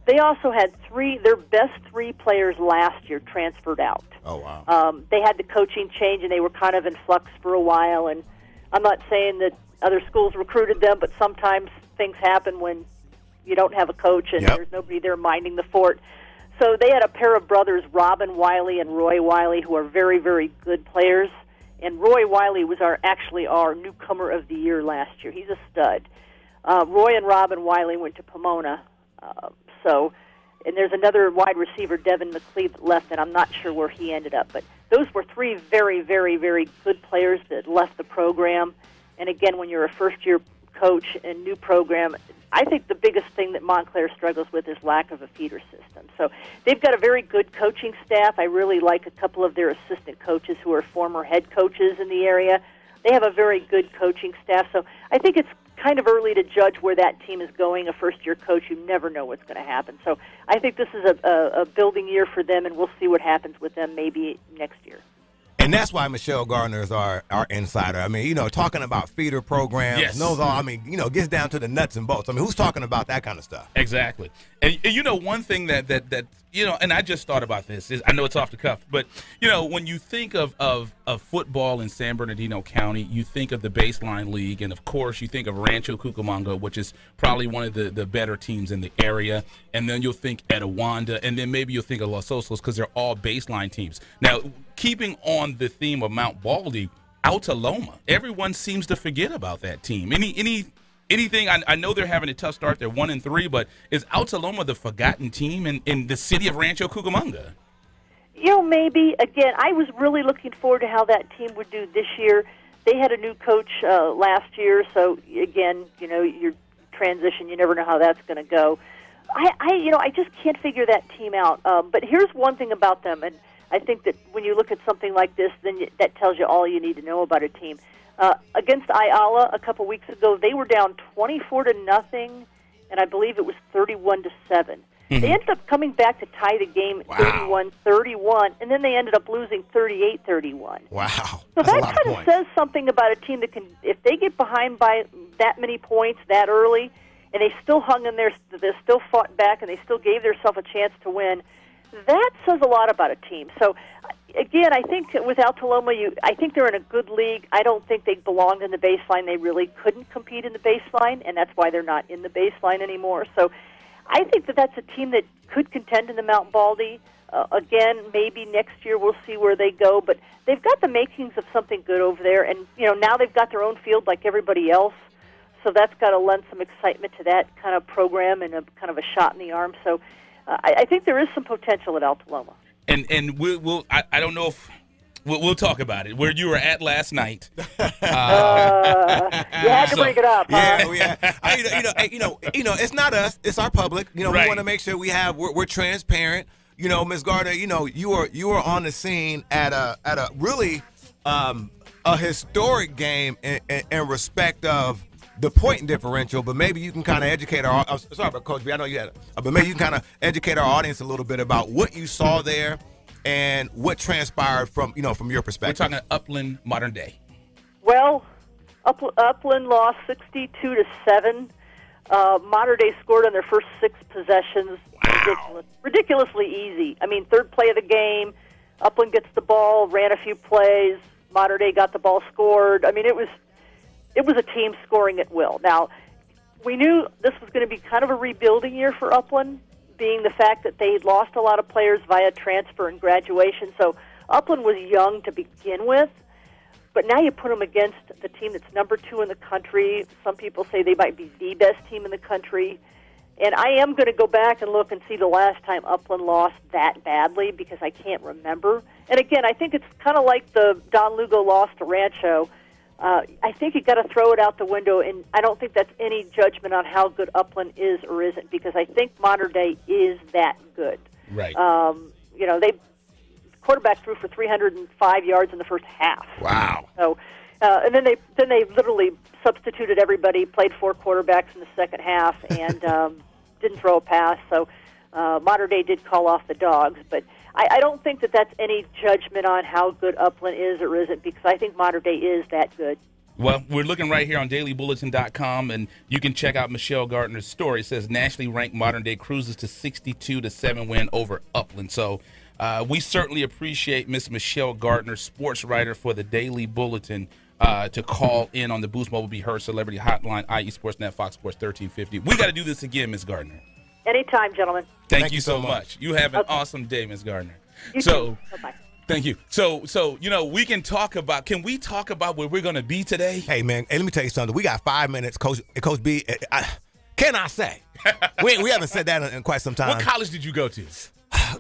They also had their best 3 players last year transferred out. Oh, wow. They had the coaching change, and they were kind of in flux for a while. And I'm not saying that other schools recruited them, but sometimes things happen when you don't have a coach and there's nobody there minding the fort. So they had a pair of brothers, Robin Wiley and Roy Wiley, who are very, very good players. And Roy Wiley was our newcomer of the year last year. He's a stud. Roy and Robin Wiley went to Pomona. And there's another wide receiver, Devin McLeod, that left, and I'm not sure where he ended up. But those were 3 very, very, very good players that left the program. And again, when you're a first-year coach and new program, I think the biggest thing that Montclair struggles with is lack of a feeder system. So they've got a very good coaching staff. I really like a couple of their assistant coaches who are former head coaches in the area. They have a very good coaching staff. So I think it's kind of early to judge where that team is going. A first-year coach, you never know what's going to happen. So I think this is a building year for them, and we'll see what happens with them maybe next year. And that's why Michelle Gardner is our insider. I mean, you know, talking about feeder programs, knows all. I mean, you know, gets down to the nuts and bolts. I mean, who's talking about that kind of stuff? Exactly. And you know, one thing that you know, and I just thought about this is, I know it's off the cuff, but you know, when you think of football in San Bernardino County, you think of the Baseline League, and of course you think of Rancho Cucamonga, which is probably one of the better teams in the area, and then you'll think Etiwanda, and then maybe you'll think of Los Osos, because they're all baseline teams. Now, keeping on the theme of Mount Baldy, Altaloma, everyone seems to forget about that team. Anything? I know they're having a tough start. They're 1-3, but is Altaloma the forgotten team in the city of Rancho Cucamonga? You know, maybe. Again, I was really looking forward to how that team would do this year. They had a new coach last year, so again, you know, your transition, you never know how that's going to go. I just can't figure that team out. But here's one thing about them, and I think that when you look at something like this, then that tells you all you need to know about a team. Against Ayala a couple weeks ago, they were down 24-0, and I believe it was 31-7. Mm-hmm. They ended up coming back to tie the game 31-31, and then they ended up losing 38-31. Wow. So That's that kind of says something about a team that can, if they get behind by that many points that early, and they still hung in there, they still fought back, and they still gave themselves a chance to win, that says a lot about a team. So, again, I think with Altaloma, I think they're in a good league. I don't think they belonged in the baseline. They really couldn't compete in the baseline, and that's why they're not in the baseline anymore. So I think that that's a team that could contend in the Mount Baldy. Again, maybe next year we'll see where they go, but they've got the makings of something good over there, and you know, now they've got their own field like everybody else, so that's got to lend some excitement to that kind of program and a kind of a shot in the arm. So I think there is some potential at Altaloma. And we'll I don't know if we'll talk about it. Where you were at last night. You had to bring it up. Huh? Yeah. You know, it's not us. It's our public. You know, we want to make sure we're transparent. You know, Ms. Gardner, you know, you were on the scene at a really a historic game in respect of the point differential, but maybe you can kind of educate our. Sorry about Coach B. I know you had, but maybe you can kind of educate our audience a little bit about what you saw there and what transpired from your perspective. We're talking Upland modern day. Well, Upland lost 62-7. Modern Day scored on their first 6 possessions. Wow. Ridiculously easy. I mean, third play of the game, Upland gets the ball, ran a few plays. Modern Day got the ball, scored. I mean, it was a team scoring at will. Now, we knew this was going to be kind of a rebuilding year for Upland, being the fact that they had lost a lot of players via transfer and graduation. So Upland was young to begin with, but now you put them against the team that's number 2 in the country. Some people say they might be the best team in the country. And I am going to go back and look and see the last time Upland lost that badly, because I can't remember. And again, I think it's kind of like the Don Lugo loss to Rancho. I think you got to throw it out the window, and I don't think that's any judgment on how good Upland is or isn't, because I think Modern Day is that good. Right. You know, they quarterback threw for 305 yards in the first half. Wow. So, and then they literally substituted everybody, played 4 quarterbacks in the second half, and didn't throw a pass. So Modern Day did call off the Dogs, but I don't think that that's any judgment on how good Upland is or isn't, because I think Modern Day is that good. Well, we're looking right here on dailybulletin.com, and you can check out Michelle Gardner's story. It says nationally ranked Modern Day cruises to 62-7 win over Upland. So we certainly appreciate Miss Michelle Gardner, sports writer for the Daily Bulletin, to call in on the Boost Mobile Be Heard Celebrity Hotline, IE Sportsnet, Fox Sports 1350. We got to do this again, Miss Gardner. Anytime, gentlemen. Thank you so much. You have an awesome day, Ms. Gardner. You too. Bye-bye. Thank you. So you know, we can talk about. Can we talk about where we're going to be today? Hey, man, let me tell you something. We got 5 minutes, Coach B. Can I say? we haven't said that in quite some time. What college did you go to?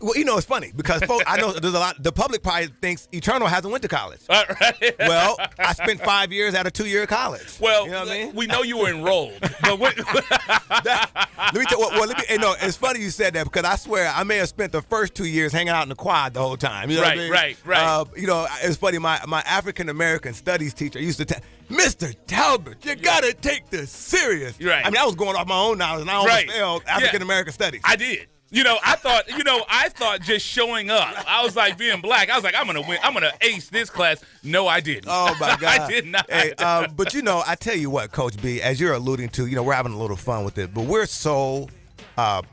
Well, you know, it's funny because folks, I know there's a lot. The public probably thinks Eternal hasn't went to college. Right. Well, I spent 5 years at a 2-year college. Well, you know what I mean? We know you were enrolled. But let me tell. You know, it's funny you said that, because I swear I may have spent the first 2 years hanging out in the quad the whole time. You know what I mean? Right. You know, it's funny. My African American studies teacher used to tell Mr. Talbert, you gotta take this serious. Right. I mean, I was going off my own knowledge, and I almost failed African American studies. I did. You know, I thought just showing up, I was like, being black, I was like, I'm going to win. I'm going to ace this class. No, I didn't. Oh, my God. I did not. Hey, but, you know, I tell you what, Coach B, as you're alluding to, you know, we're having a little fun with it, but we're so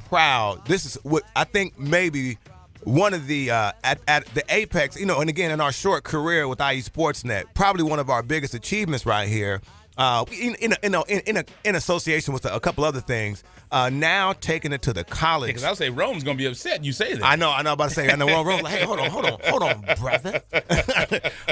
proud. This is what I think maybe one of the at the apex, and again in our short career with IE Sportsnet, probably one of our biggest achievements right here. In association with a couple other things, now taking it to the college. Because I'll say Rome's gonna be upset. You say that. I know. About to say. I know. Rome's like, hey, hold on, brother.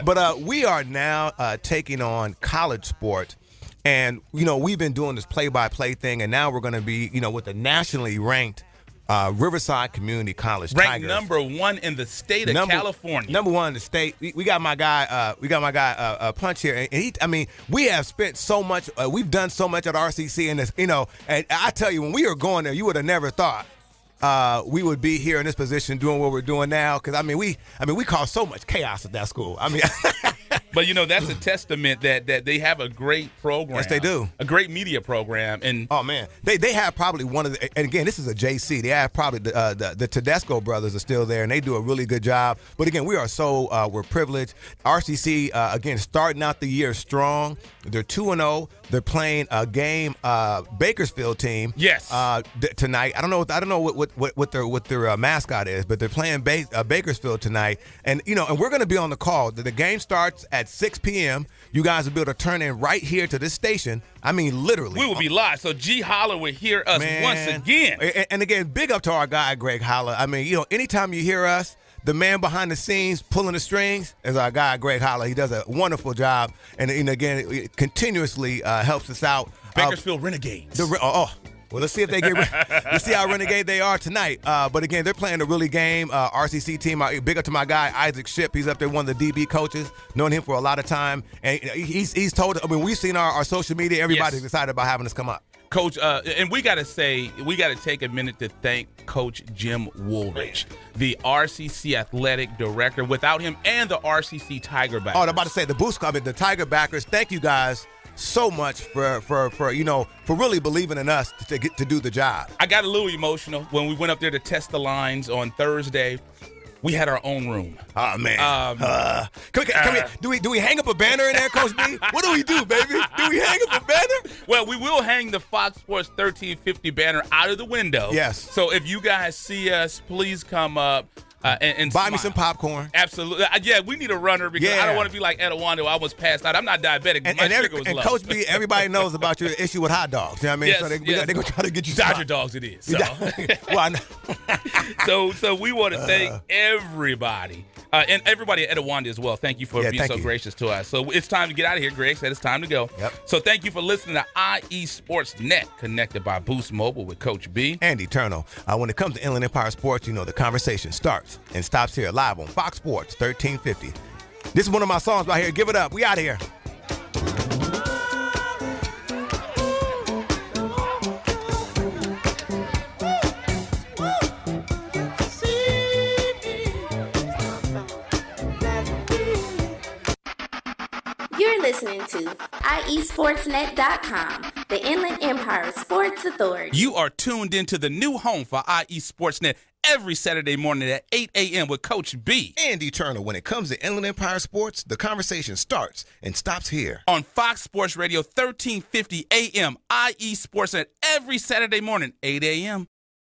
But we are now taking on college sports, and we've been doing this play-by-play thing, and now we're going to be, with the nationally ranked Riverside Community College ranked Tigers. #1 in the state of California. #1 in the state. We got my guy. Punch here, and we have spent so much. We've done so much at RCC, and this, and I tell you, when we were going there, you would have never thought we would be here in this position doing what we're doing now. Because we caused so much chaos at that school. But that's a testament that they have a great program. Yes, they do. A great media program. And oh man, they have probably one of the. And again, this is a JC. They have probably the Tedesco brothers are still there, and they do a really good job. But again, we are we're privileged. RCC again starting out the year strong. They're 2-0. They're playing a game Bakersfield team. Yes. Tonight. I don't know what their mascot is, but they're playing Bakersfield tonight. And and we're going to be on the call. The game starts at 6 p.m. You guys will be able to turn in right here to this station. Literally. We will be live. So G Holler will hear us once again. And again, big up to our guy, Greg Holler. Anytime you hear us, the man behind the scenes pulling the strings is our guy, Greg Holler. He does a wonderful job. And again, it continuously helps us out. Bakersfield Renegades. Well, let's see if they let's see how renegade they are tonight. But again, they're playing a really game. RCC team. Big up to my guy Isaac Ship. He's up there, one of the DB coaches. Known him for a lot of time, and he's told. We've seen our social media. Everybody's excited about having us come up. Coach, and we got to take a minute to thank Coach Jim Woolridge, the RCC athletic director. Without him and the RCC Tiger backers. I'm about to say the Tiger backers. Thank you guys so much for really believing in us to do the job. I got a little emotional when we went up there to test the lines on Thursday. We had our own room. Oh man! Come here. Do we hang up a banner in there, Coach B? What do we do, baby? Do we hang up a banner? Well, we will hang the Fox Sports 1350 banner out of the window. Yes. So if you guys see us, please come up. And buy smile. me some popcorn. Absolutely. Yeah, we need a runner because I don't want to be like Edawanda. I almost passed out. I'm not diabetic. My sugar was low. Coach B, everybody knows about your issue with hot dogs. You know what I mean? Yes, so they're going to try to get you Dodger dogs it is. So. Well, I know. So we want to thank everybody. And everybody at Edawanda as well. Thank you for being so gracious to us. So it's time to get out of here. Greg said it's time to go. Yep. So thank you for listening to IE Sports Net, connected by Boost Mobile with Coach B. And Eternal. When it comes to Inland Empire Sports, the conversation starts and stops here live on Fox Sports 1350. This is one of my songs right here. Give it up. We out of here. You're listening to IESportsNet.com, the Inland Empire Sports Authority. You are tuned into the new home for IE Sportsnet every Saturday morning at 8 a.m. with Coach B. And Eternal. When it comes to Inland Empire Sports, the conversation starts and stops here. On Fox Sports Radio 1350 a.m., IE Sportsnet every Saturday morning, 8 a.m.